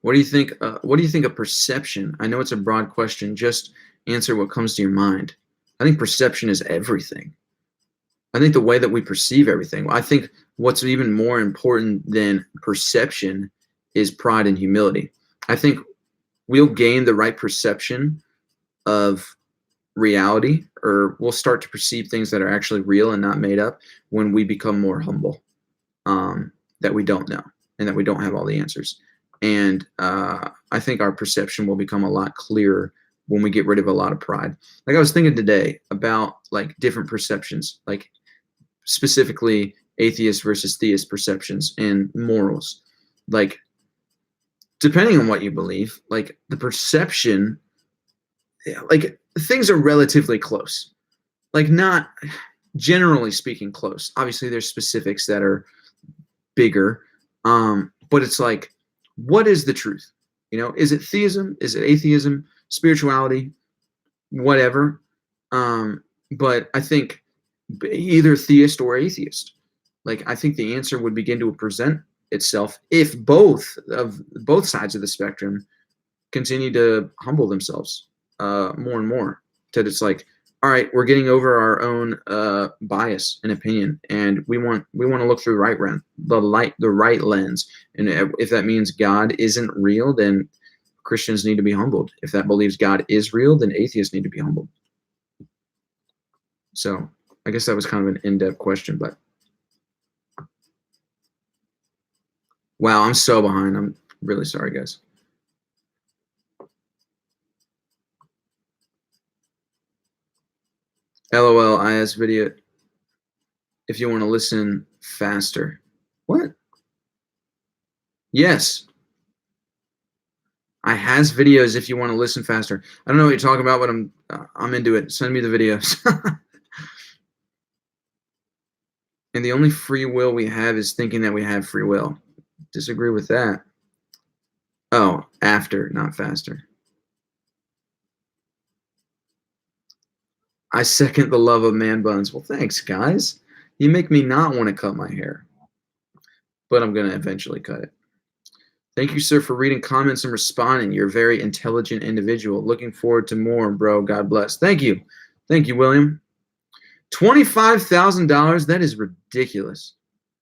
What do you think? What do you think of perception? I know it's a broad question. Just answer what comes to your mind. I think perception is everything. I think the way that we perceive everything. I think what's even more important than perception is pride and humility. I think we'll gain the right perception of reality, or we'll start to perceive things that are actually real and not made up when we become more humble, that we don't know and that we don't have all the answers. And I think our perception will become a lot clearer when we get rid of a lot of pride. Like I was thinking today about like different perceptions, like specifically atheist versus theist perceptions and morals. Like depending on what you believe, like the perception, like things are relatively close. Like not generally speaking close. Obviously there's specifics that are bigger. But it's like, what is the truth? You know, is it theism? Is it atheism? Spirituality? Whatever. But I think either theist or atheist. Like I think the answer would begin to present itself if both sides of the spectrum continue to humble themselves more and more. That it's like, all right, we're getting over our own bias and opinion, and we want to look through the right lens. And if that means God isn't real, then Christians need to be humbled. If that believes God is real, then atheists need to be humbled. So I guess that was kind of an in-depth question, but wow, I'm so behind. I'm really sorry, guys. LOL, IS video. If you want to listen faster. What? Yes. I has videos if you want to listen faster. I don't know what you're talking about, but I'm into it. Send me the videos. And the only free will we have is thinking that we have free will. Disagree with that. Oh, after, not faster. I second the love of man buns. Well, thanks, guys. You make me not want to cut my hair. But I'm going to eventually cut it. Thank you, sir, for reading comments and responding. You're a very intelligent individual. Looking forward to more, bro. God bless. Thank you. Thank you, William. $25,000? That is ridiculous.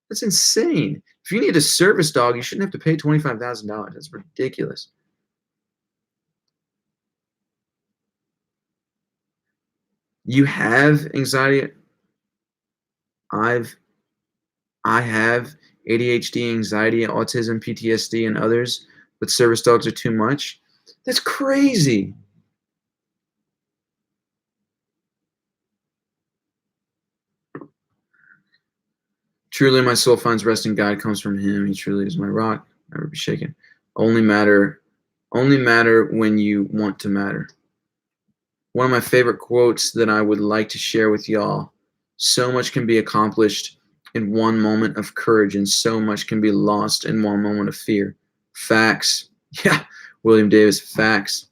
That's insane. If you need a service dog, you shouldn't have to pay $25,000. That's ridiculous. You have anxiety. I have ADHD, anxiety, autism, PTSD, and others, but service dogs are too much. That's crazy. Truly, my soul finds rest in God, comes from Him. He truly is my rock. Never be shaken. Only matter when you want to matter. One of my favorite quotes that I would like to share with y'all. So much can be accomplished in one moment of courage, and so much can be lost in one moment of fear. Facts. Yeah, William Davis, facts.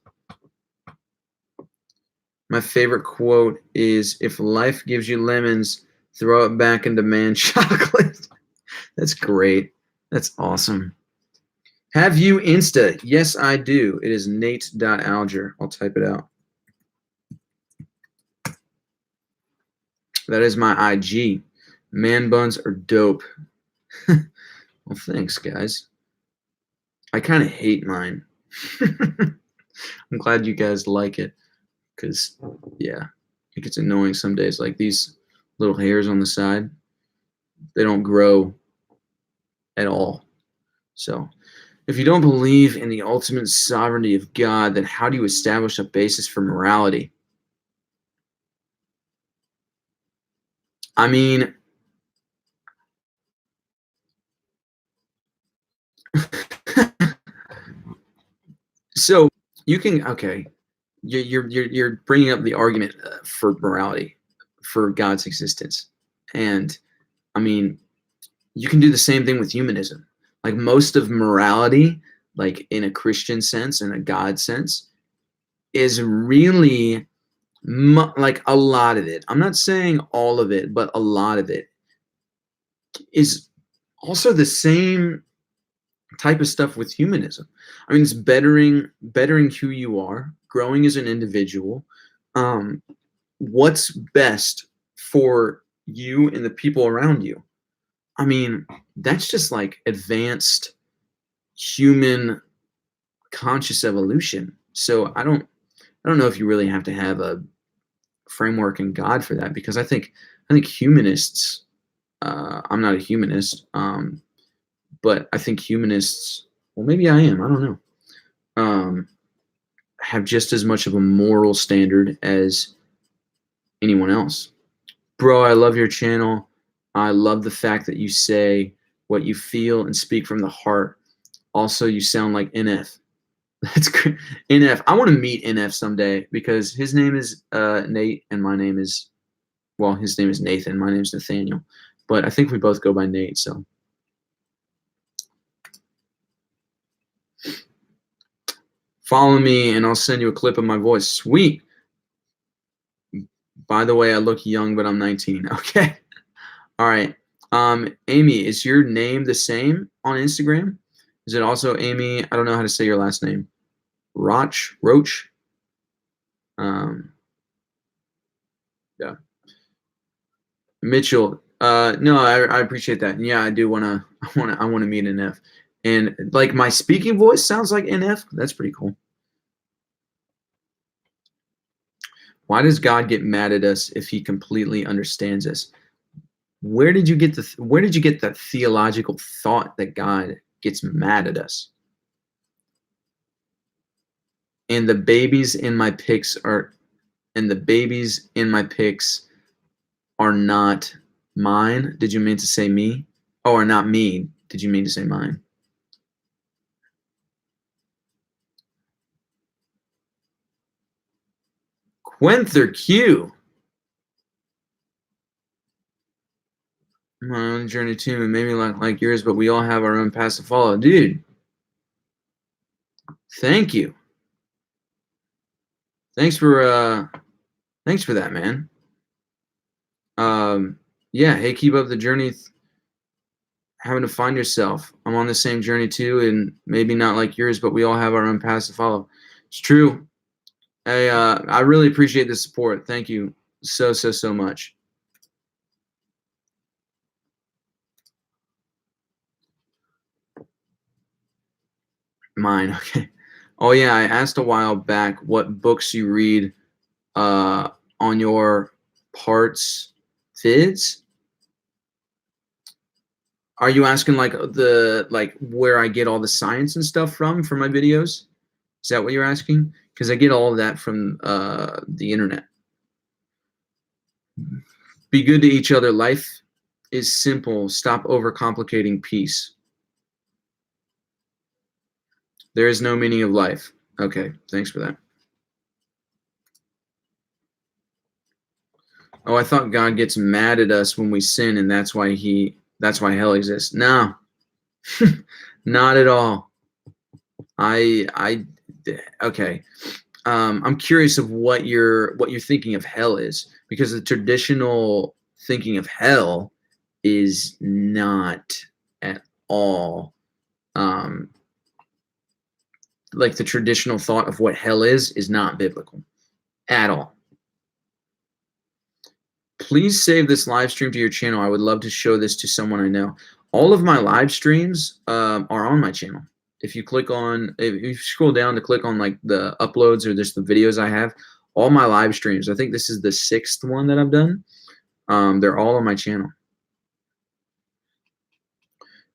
My favorite quote is, if life gives you lemons, throw it back into man chocolate. That's great. That's awesome. Have you Insta? Yes, I do. It is nate.alger. I'll type it out. That is my IG. Man buns are dope. Well, thanks, guys. I kind of hate mine. I'm glad you guys like it, because, yeah, it gets annoying some days. Like these little hairs on the side, they don't grow at all. So if you don't believe in the ultimate sovereignty of God, then how do you establish a basis for morality? I mean, so you can, okay, you're bringing up the argument for morality, for God's existence, and I mean, you can do the same thing with humanism. Like most of morality, like in a Christian sense, in a God sense, is really like a lot of it. I'm not saying all of it, but a lot of it is also the same type of stuff with humanism. I mean, it's bettering who you are, growing as an individual, what's best for you and the people around you. I mean, that's just like advanced human conscious evolution. So I don't know if you really have to have a framework in God for that, because I think humanists. I'm not a humanist, but I think humanists. Well, maybe I am. I don't know. Have just as much of a moral standard as anyone else. Bro, I love your channel. I love the fact that you say what you feel and speak from the heart. Also, you sound like NF. That's great. NF. I want to meet NF someday because his name is Nate and my name is, well, his name is Nathan. My name is Nathaniel. But I think we both go by Nate, so. Follow me and I'll send you a clip of my voice. Sweet. By the way, I look young, but I'm 19. Okay. All right. Amy, is your name the same on Instagram? Is it also Amy? I don't know how to say your last name. Roach? Yeah. Mitchell. No, I appreciate that. And yeah, I do wanna meet NF. And like my speaking voice sounds like NF. That's pretty cool. Why does God get mad at us if he completely understands us? Where did you get that theological thought that God gets mad at us? And the babies in my pics are not mine. Did you mean to say me? Oh, are not me. Did you mean to say mine? Quenther Q. My own journey too, and maybe like yours, but we all have our own paths to follow. Dude, thank you. Thanks for that, man. Yeah, hey, keep up the journey. Having to find yourself. I'm on the same journey too, and maybe not like yours, but we all have our own paths to follow. It's true. Hey, I really appreciate the support. Thank you so much. Mine, okay. Oh yeah, I asked a while back what books you read on your parts vids. Are you asking like where I get all the science and stuff from for my videos? Is that what you're asking? Because I get all of that from the internet. Be good to each other. Life is simple. Stop overcomplicating peace. There is no meaning of life. Okay, thanks for that. Oh, I thought God gets mad at us when we sin, and that's why hell exists. No, not at all. Okay. I'm curious of what you're thinking of hell is, because the traditional thinking of hell is not at all like the traditional thought of what hell is not biblical at all. Please save this live stream to your channel. I would love to show this to someone I know. All of my live streams are on my channel. If you scroll down to click on like the uploads or just the videos I have, all my live streams, I think this is the 6th one that I've done. They're all on my channel.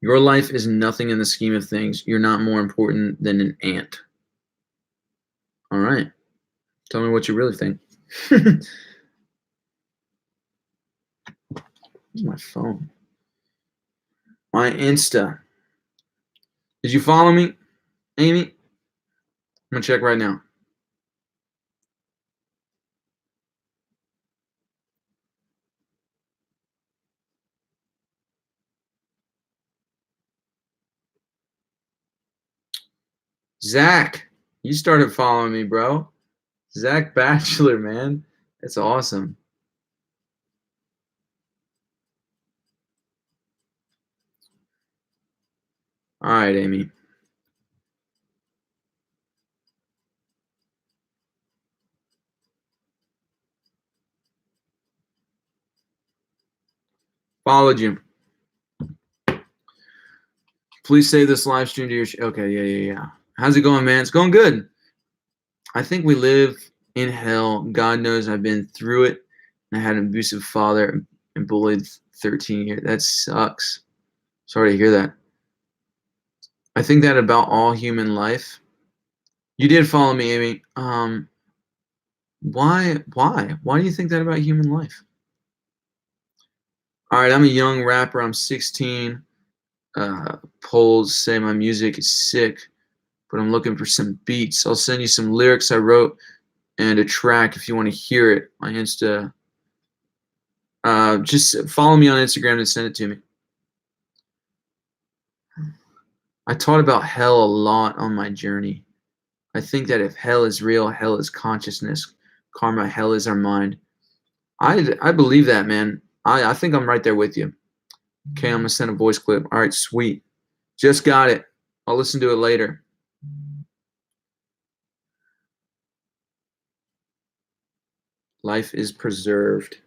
Your life is nothing in the scheme of things. You're not more important than an ant. All right. Tell me what you really think. Where's my phone? My Insta. Did you follow me, Amy? I'm going to check right now. Zach, you started following me, bro. Zach Bachelor, man. That's awesome. All right, Amy. Followed you. Please save this live stream to your okay, yeah. How's it going, man? It's going good. I think we live in hell. God knows I've been through it. I had an abusive father and bullied 13 years. That sucks. Sorry to hear that. I think that about all human life. You did follow me, Amy. Why? Why do you think that about human life? All right, I'm a young rapper. I'm 16. Polls say my music is sick, but I'm looking for some beats. I'll send you some lyrics I wrote and a track if you want to hear it. My Insta. Just follow me on Instagram and send it to me. I taught about hell a lot on my journey. I think that if hell is real, hell is consciousness. Karma, hell is our mind. I believe that, man. I think I'm right there with you. Okay, I'm gonna send a voice clip. All right, sweet. Just got it. I'll listen to it later. Life is preserved.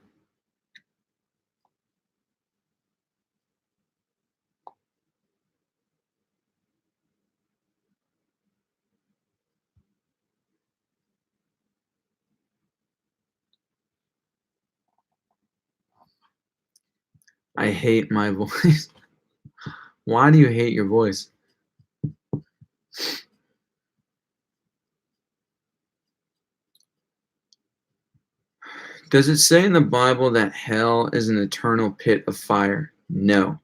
I hate my voice. Why do you hate your voice? Does it say in the Bible that hell is an eternal pit of fire? No,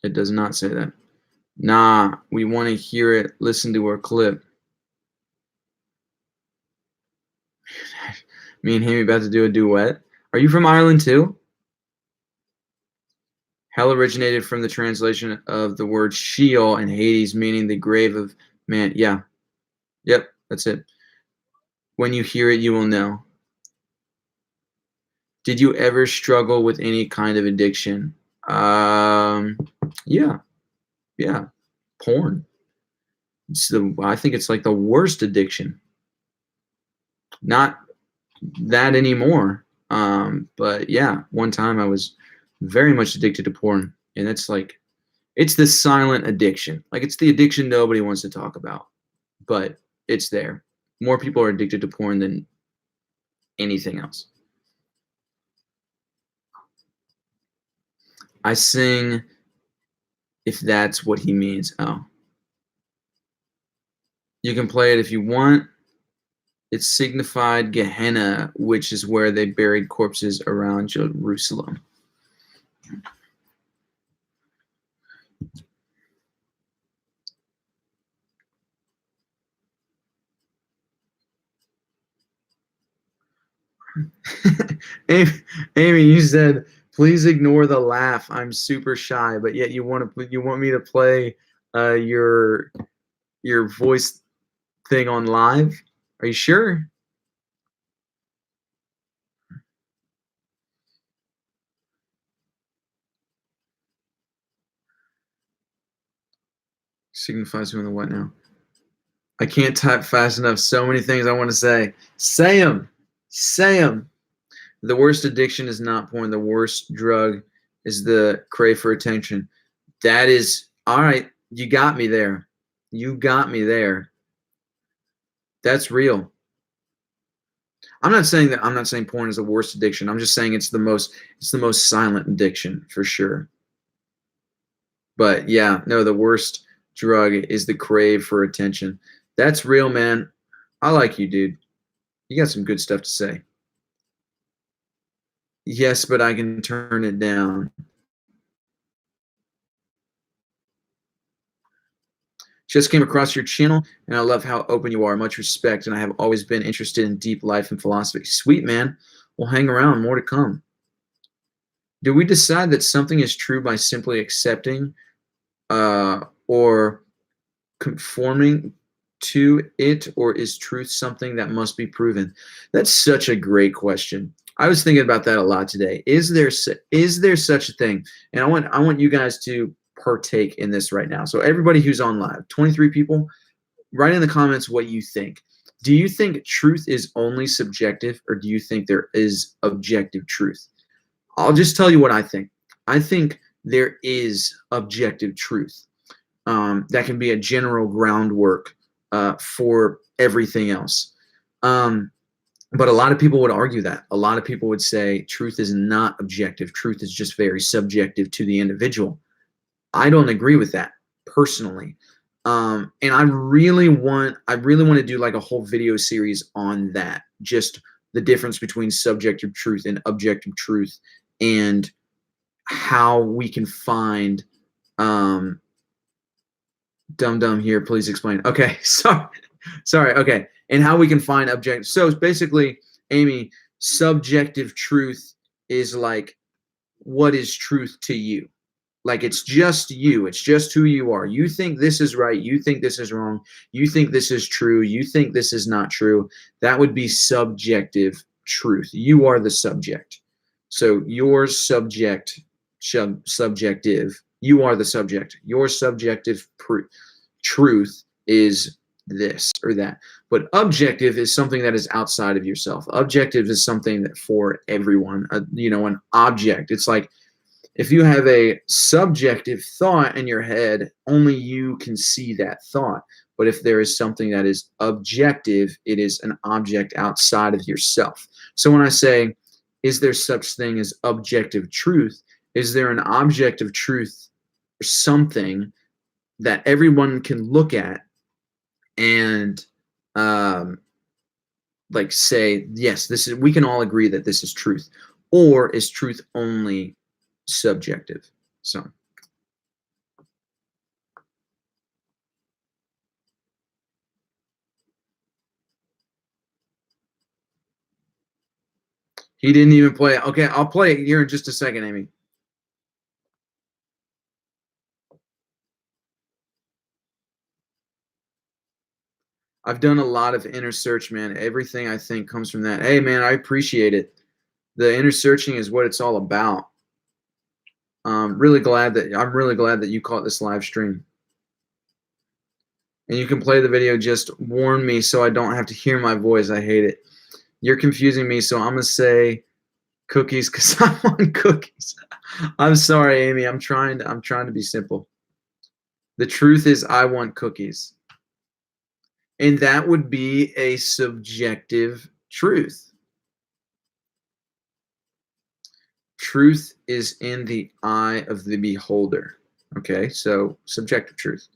it does not say that. Nah, we want to hear it. Listen to our clip. Me and Hammy about to do a duet. Are you from Ireland too? Hell originated from the translation of the word Sheol and Hades, meaning the grave of man. Yeah. Yep, that's it. When you hear it, you will know. Did you ever struggle with any kind of addiction? Yeah. Porn. I think it's like the worst addiction. Not that anymore. But yeah, one time I was very much addicted to porn, and it's the silent addiction. Like it's the addiction nobody wants to talk about, but it's there. More people are addicted to porn than anything else. I sing if that's what he means. Oh. You can play it if you want. It signified Gehenna, which is where they buried corpses around Jerusalem. Amy, you said please ignore the laugh. I'm super shy, but yet you want me to play your voice thing on live? Are you sure? Signifies who in the what now? I can't type fast enough. So many things I want to say. Say them. Say them. The worst addiction is not porn. The worst drug is the crave for attention. That is all right. You got me there. You got me there. That's real. I'm not saying porn is the worst addiction. I'm just saying it's the most silent addiction for sure. But yeah, no, the worst drug is the crave for attention. That's real, man. I like you, dude. You got some good stuff to say. Yes, but I can turn it down. Just came across your channel, and I love how open you are. Much respect, and I have always been interested in deep life and philosophy. Sweet, man. We'll hang around. More to come. Do we decide that something is true by simply accepting or conforming to it, or is truth something that must be proven? That's such a great question. I was thinking about that a lot today. Is there such a thing? And I want you guys to partake in this right now. So everybody who's on live, 23 people, write in the comments what you think. Do you think truth is only subjective, or do you think there is objective truth? I'll just tell you what I think. I think there is objective truth. That can be a general groundwork for everything else. But a lot of people would argue that. A lot of people would say truth is not objective. Truth is just very subjective to the individual. I don't agree with that personally. And I really want to do like a whole video series on that. Just the difference between subjective truth and objective truth, and how we can find Dum here, please explain. Okay, sorry. Okay, and how we can find objective. So basically, Amy, subjective truth is like, what is truth to you? Like, it's just you. It's just who you are. You think this is right. You think this is wrong. You think this is true. You think this is not true. That would be subjective truth. You are the subject. So your subjective. You are the subject. Your subjective truth is this or that. But objective is something that is outside of yourself. Objective is something that for everyone, an object. It's like, if you have a subjective thought in your head, only you can see that thought. But if there is something that is objective, it is an object outside of yourself. So when I say, is there such thing as objective truth? Is there an object of truth or something that everyone can look at and like say, yes, we can all agree that this is truth? Or is truth only subjective? So he didn't even play it. Okay, I'll play it here in just a second, Amy. I've done a lot of inner search, man. Everything I think comes from that. Hey, man, I appreciate it. The inner searching is what it's all about. I'm really glad that you caught this live stream. And you can play the video. Just warn me so I don't have to hear my voice. I hate it. You're confusing me, so I'm gonna say cookies because I want cookies. I'm sorry, Amy. I'm trying to be simple. The truth is, I want cookies. And that would be a subjective truth. Truth is in the eye of the beholder. Okay, so subjective truth.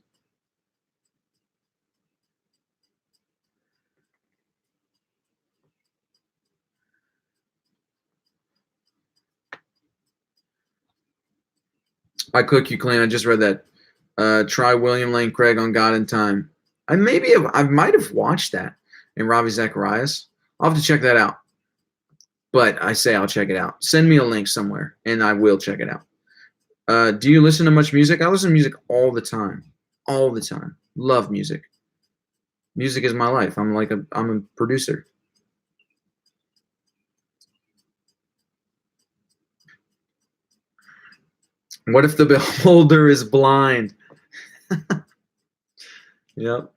I cook you clean. I just read that. Try William Lane Craig on God in Time. I might have watched that in Ravi Zacharias. I'll have to check that out. But I say I'll check it out. Send me a link somewhere, and I will check it out. Do you listen to much music? I listen to music all the time. All the time. Love music. Music is my life. I'm a producer. What if the beholder is blind? Yep.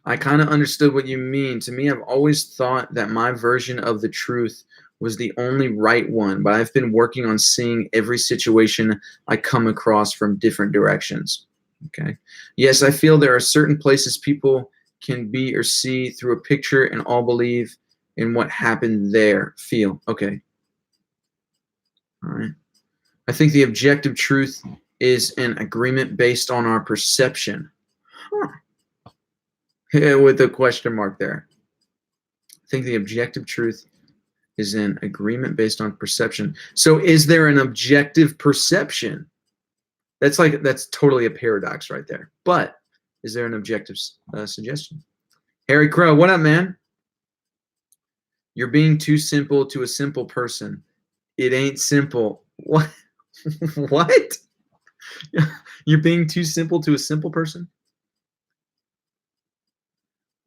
I kind of understood what you mean. To me, I've always thought that my version of the truth was the only right one, but I've been working on seeing every situation I come across from different directions. Okay. Yes, I feel there are certain places people can be or see through a picture and all believe in what happened there. Feel. Okay. All right. I think the objective truth is an agreement based on our perception. Huh. Yeah, with a question mark there. I think the objective truth is an agreement based on perception. So is there an objective perception? That's totally a paradox right there. But is there an objective suggestion? Harry Crow, what up, man? You're being too simple to a simple person. It ain't simple. What? What? You're being too simple to a simple person?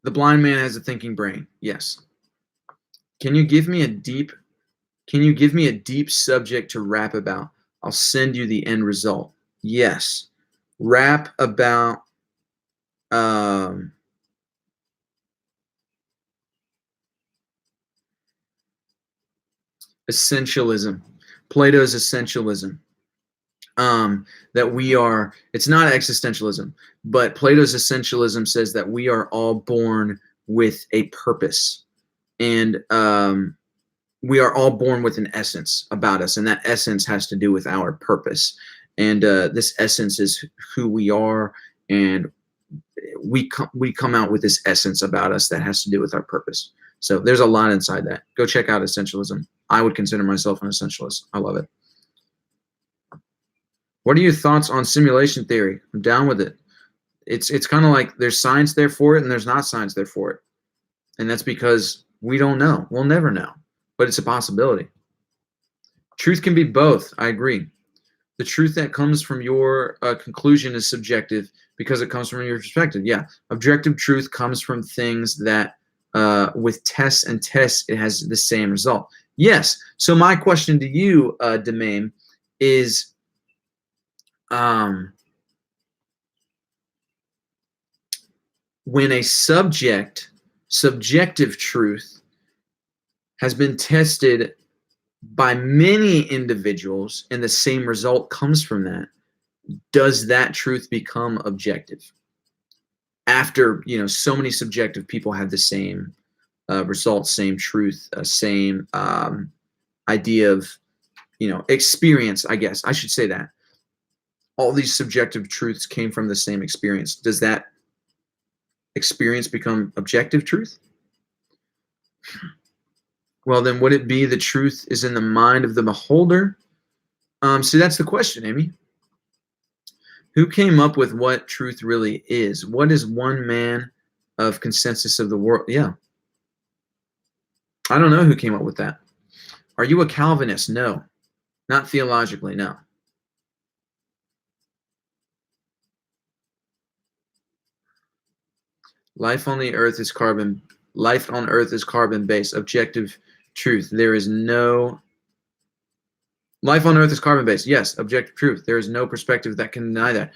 The blind man has a thinking brain. Yes. Can you give me a deep subject to rap about? I'll send you the end result. Yes. Rap about essentialism. Plato's essentialism. That we are, it's not existentialism, but Plato's essentialism says that we are all born with a purpose. And we are all born with an essence about us, and that essence has to do with our purpose. And this essence is who we are, and we come out with this essence about us that has to do with our purpose. So there's a lot inside that. Go check out essentialism. I would consider myself an essentialist. I love it. What are your thoughts on simulation theory? I'm down with it. It's kind of like there's science there for it and there's not science there for it. And that's because we don't know. We'll never know. But it's a possibility. Truth can be both. I agree. The truth that comes from your conclusion is subjective because it comes from your perspective. Yeah. Objective truth comes from things that with tests and tests, it has the same result. Yes. So my question to you, Demain, is when a subjective truth has been tested by many individuals and the same result comes from that, does that truth become objective? After, so many subjective people have the same result, same truth, same idea of, experience, I guess. I should say that. All these subjective truths came from the same experience. Does that experience become objective truth? Well, then would it be the truth is in the mind of the beholder? See, that's the question, Amy. Who came up with what truth really is? What is one man of consensus of the world? Yeah. I don't know who came up with that. Are you a Calvinist? No. Not theologically, no. Life on Earth is carbon-based. Objective truth. There is no life on Earth is carbon-based. Yes, objective truth. There is no perspective that can deny that.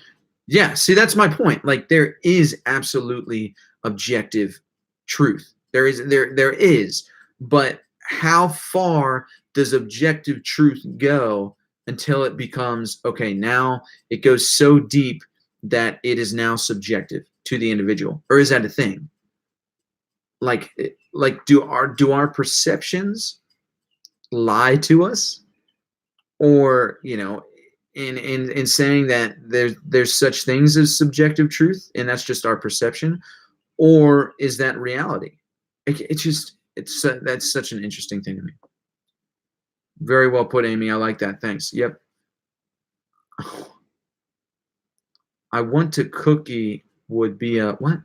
Yeah, see, that's my point. Like, there is absolutely objective truth. There is, but how far does objective truth go until it becomes, okay, now it goes so deep that it is now subjective to the individual? Or is that a thing? Like do our perceptions lie to us? Or, in saying that there's such things as subjective truth and that's just our perception? Or is that reality? That's such an interesting thing to me. Very well put, Amy. I like that. Thanks. Yep. I want to cookie would be a what?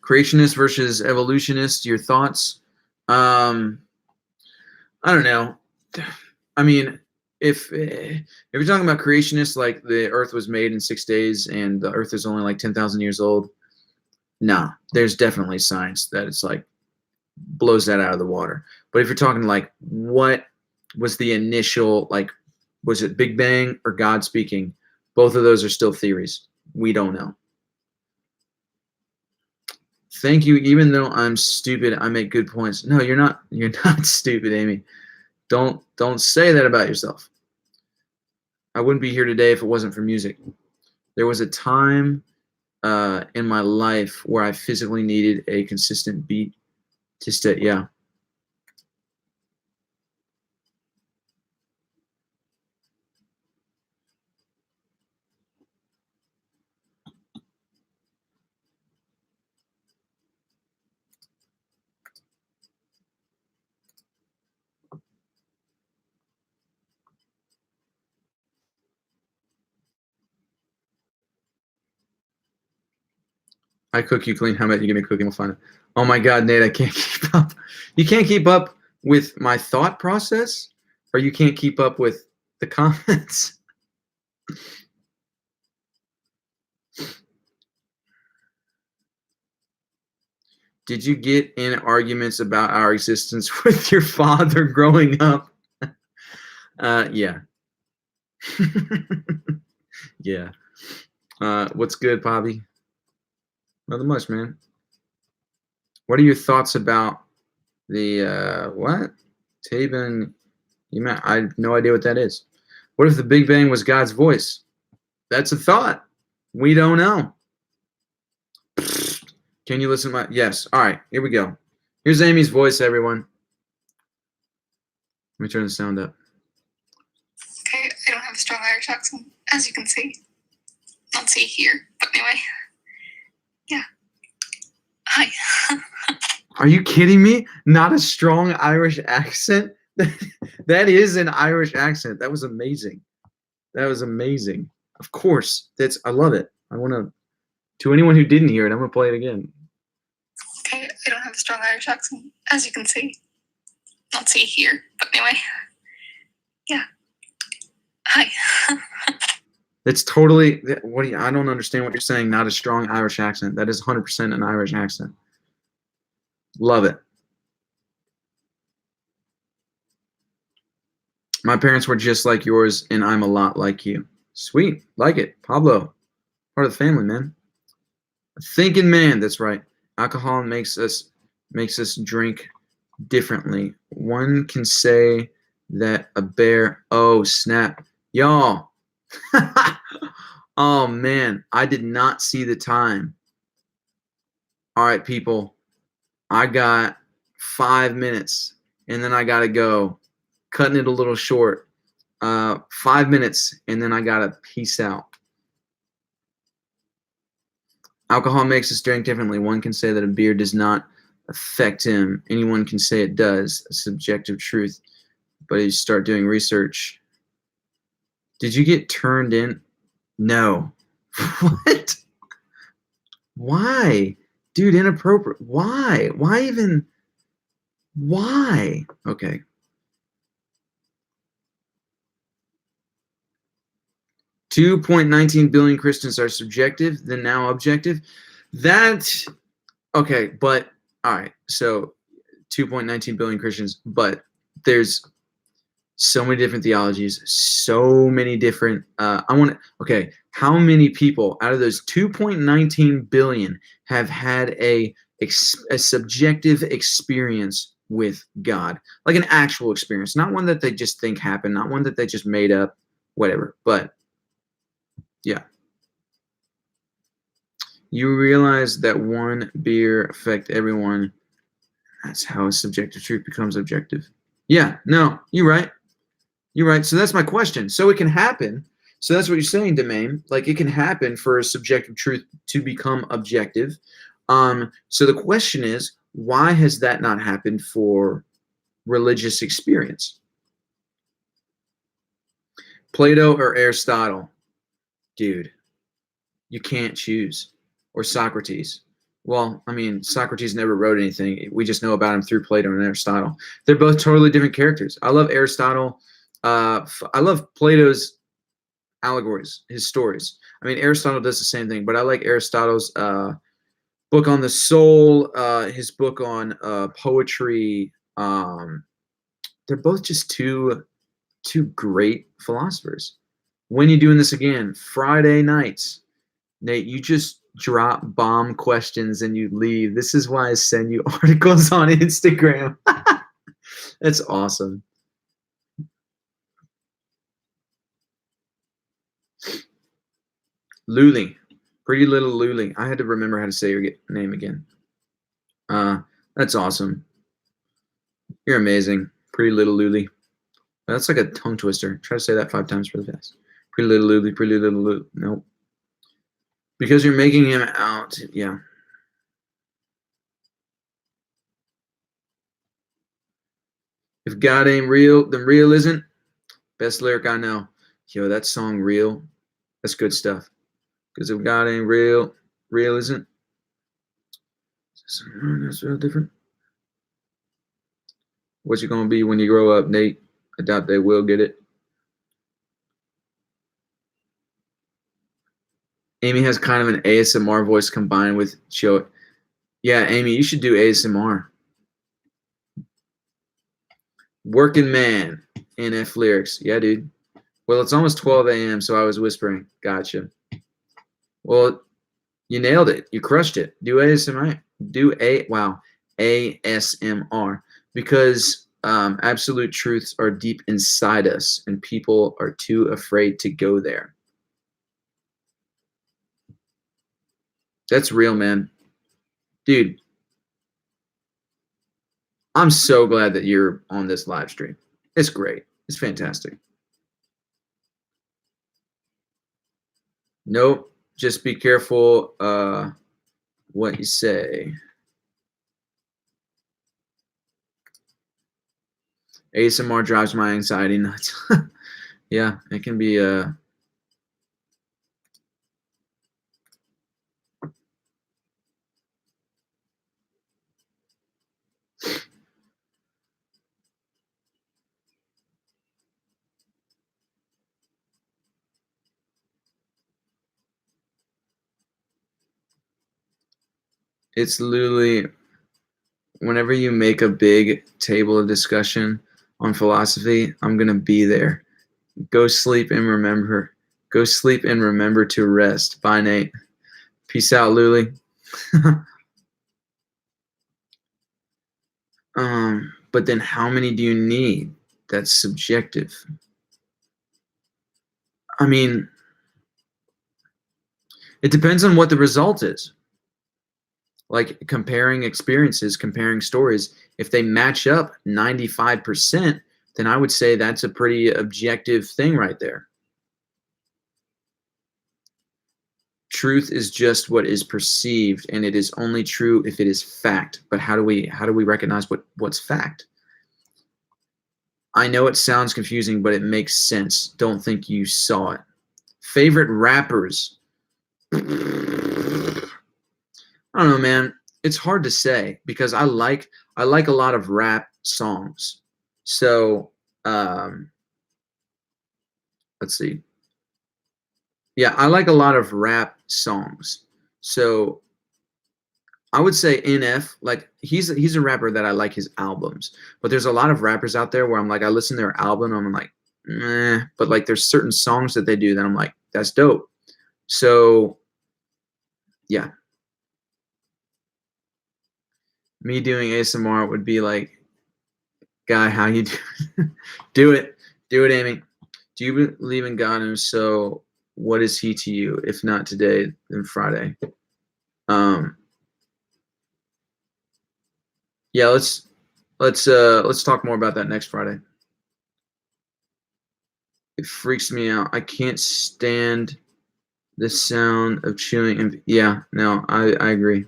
Creationist versus evolutionist. Your thoughts? I don't know. I mean, if you're talking about creationists, like the Earth was made in 6 days and the Earth is only like 10,000 years old, nah, there's definitely science that it's like blows that out of the water. But if you're talking like what was the initial, like, was it Big Bang or God speaking? Both of those are still theories. We don't know. Thank you. Even though I'm stupid, I make good points. No, you're not. You're not stupid, Amy. Don't say that about yourself. I wouldn't be here today if it wasn't for music. There was a time in my life where I physically needed a consistent beat to stay. Yeah. I cook, you clean. How about you give me a cookie and we'll find it? Oh my God, Nate, I can't keep up. You can't keep up with my thought process, or you can't keep up with the comments. Did you get in arguments about our existence with your father growing up? Yeah. Yeah. What's good, Bobby? Nothing much, man. What are your thoughts about the what? Taban? I have no idea what that is. What if the Big Bang was God's voice? That's a thought. We don't know. Can you listen to my... Yes. All right, here we go. Here's Amy's voice, everyone. Let me turn the sound up. Okay, I don't have a strong Irish accent, as you can see. Not see here, but anyway. Yeah. Hi. Are you kidding me? Not a strong Irish accent? That is an Irish accent. That was amazing. That was amazing. Of course. I love it. I want to anyone who didn't hear it, I'm going to play it again. Okay, I don't have a strong Irish accent, as you can see. Not see here, but anyway. Yeah. Hi. It's totally, I don't understand what you're saying. Not a strong Irish accent. That is 100% an Irish accent. Love it. My parents were just like yours, and I'm a lot like you. Sweet. Like it. Pablo. Part of the family, man. A thinking man. That's right. Alcohol makes us drink differently. One can say that a bear... Oh, snap. Y'all. Oh, man. I did not see the time. All right, people. I got 5 minutes, and then I got to go. Cutting it a little short. 5 minutes, and then I got to peace out. Alcohol makes us drink differently. One can say that a beer does not affect him. Anyone can say it does. A subjective truth. But you start doing research. Did you get turned in? No. What? Why? Dude, inappropriate. Why? Why even? Why? Okay. $2.19 billion Christians are subjective, then now objective. Okay, but all right. So 2.19 billion Christians, but there's so many different theologies, so many different. Okay, how many people out of those 2.19 billion have had a subjective experience with God, like an actual experience, not one that they just think happened, not one that they just made up, whatever, but. Yeah. You realize that one beer affects everyone. That's how a subjective truth becomes objective. Yeah, no, you're right. You're right. So that's my question. So it can happen. So that's what you're saying, Demain. Like it can happen for a subjective truth to become objective. So the question is, why has that not happened for religious experience? Plato or Aristotle? Dude. You can't choose. Or Socrates. Well, I mean, Socrates never wrote anything. We just know about him through Plato and Aristotle. They're both totally different characters. I love Aristotle. I love Plato's allegories, his stories. I mean, Aristotle does the same thing, but I like Aristotle's book on the soul, his book on poetry. They're both just two great philosophers. When you doing this again? Friday nights. Nate, you just drop bomb questions and you leave. This is why I send you articles on Instagram. That's awesome. Luli. Pretty little Luli. I had to remember how to say your name again. That's awesome. You're amazing. Pretty little Luli. That's like a tongue twister. Try to say that 5 times really fast. Pretty little Luli. Pretty little Luli. Nope. Because you're making him out. Yeah. If God ain't real, then real isn't. Best lyric I know. Yo, that song Real. That's good stuff. Because if God ain't real, real isn't. That's real different. What you gonna be when you grow up, Nate? I doubt they will get it. Amy has kind of an ASMR voice combined with show. Yeah, Amy, you should do ASMR. Working man, NF lyrics. Yeah, dude. Well, it's almost 12 a.m., so I was whispering. Gotcha. Well, you nailed it. You crushed it. Do ASMR. ASMR. Because Absolute truths are deep inside us, and people are too afraid to go there. That's real, man. Dude, I'm so glad that you're on this live stream. It's great. It's fantastic. Nope. Just be careful what you say. ASMR drives my anxiety nuts. Yeah, it can be it's literally whenever you make a big table of discussion on philosophy, I'm gonna be there. Go sleep and remember. Go sleep and remember to rest. Bye, Nate. Peace out, Luli. But then how many do you need? That's subjective. I mean, it depends on what the result is. Like comparing experiences, comparing stories, if they match up 95%, then I would say that's a pretty objective thing right there. Truth is just what is perceived, and it is only true if it is fact. But how do we recognize what's fact? I know it sounds confusing, but it makes sense. Don't think you saw it. Favorite rappers? I don't know, man. It's hard to say because I like a lot of rap songs. So let's see. Yeah, I like a lot of rap songs. So I would say NF, like he's a rapper that I like his albums. But there's a lot of rappers out there where I'm like, I listen to their album and I'm like, but like there's certain songs that they do that I'm like, that's dope. So yeah. Me doing ASMR would be like, guy, how you do? Do it, Amy. Do you believe in God? And so, what is He to you? If not today, then Friday. Yeah, let's talk more about that next Friday. It freaks me out. I can't stand the sound of chewing. And yeah, no, I agree.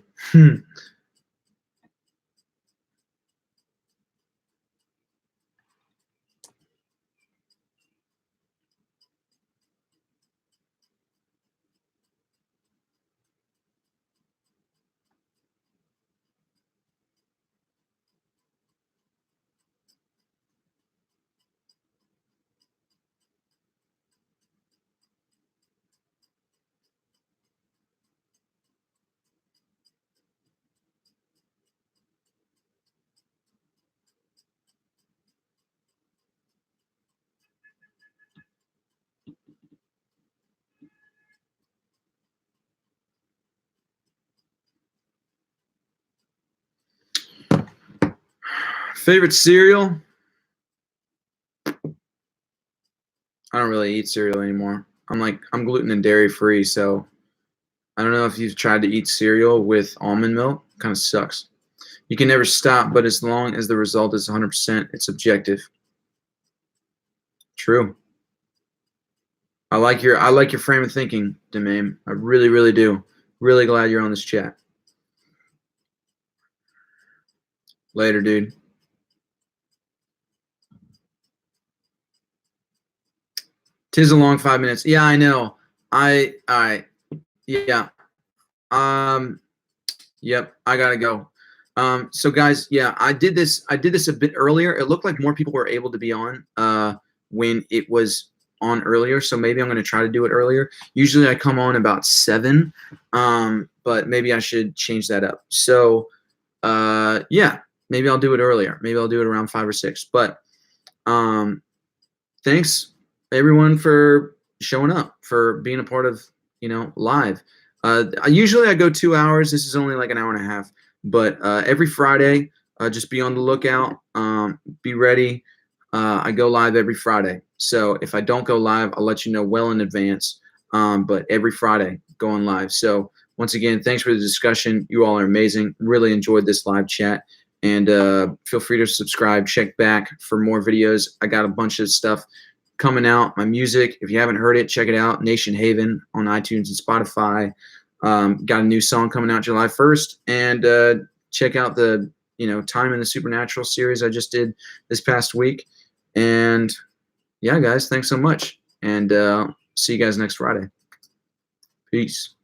Favorite cereal? I don't really eat cereal anymore. I'm gluten and dairy free, so I don't know if you've tried to eat cereal with almond milk. Kind of sucks. You can never stop, but as long as the result is 100%, it's objective. True. I like your frame of thinking, Demame. I really, really do. Really glad you're on this chat. Later, dude. Tis a long 5 minutes. Yeah, I know. All right. Yeah. Yep, I gotta go. So guys, yeah, I did this a bit earlier. It looked like more people were able to be on when it was on earlier, so maybe I'm gonna try to do it earlier. Usually I come on about 7, but maybe I should change that up. So yeah, maybe I'll do it earlier. Maybe I'll do it around 5 or 6. But thanks everyone for showing up, for being a part of live. Usually I go 2 hours. This is only like an hour and a half. But every Friday, just be on the lookout. Be ready. I go live every Friday. So if I don't go live, I'll let you know well in advance. But every Friday, going live. So once again, thanks for the discussion. You all are amazing. Really enjoyed this live chat. And feel free to subscribe. Check back for more videos. I got a bunch of stuff coming out. My music, if you haven't heard it, check it out. Nation Haven on iTunes and Spotify. Got a new song coming out July 1st. And check out the Time in the Supernatural series I just did this past week. And yeah, guys, thanks so much. And see you guys next Friday. Peace.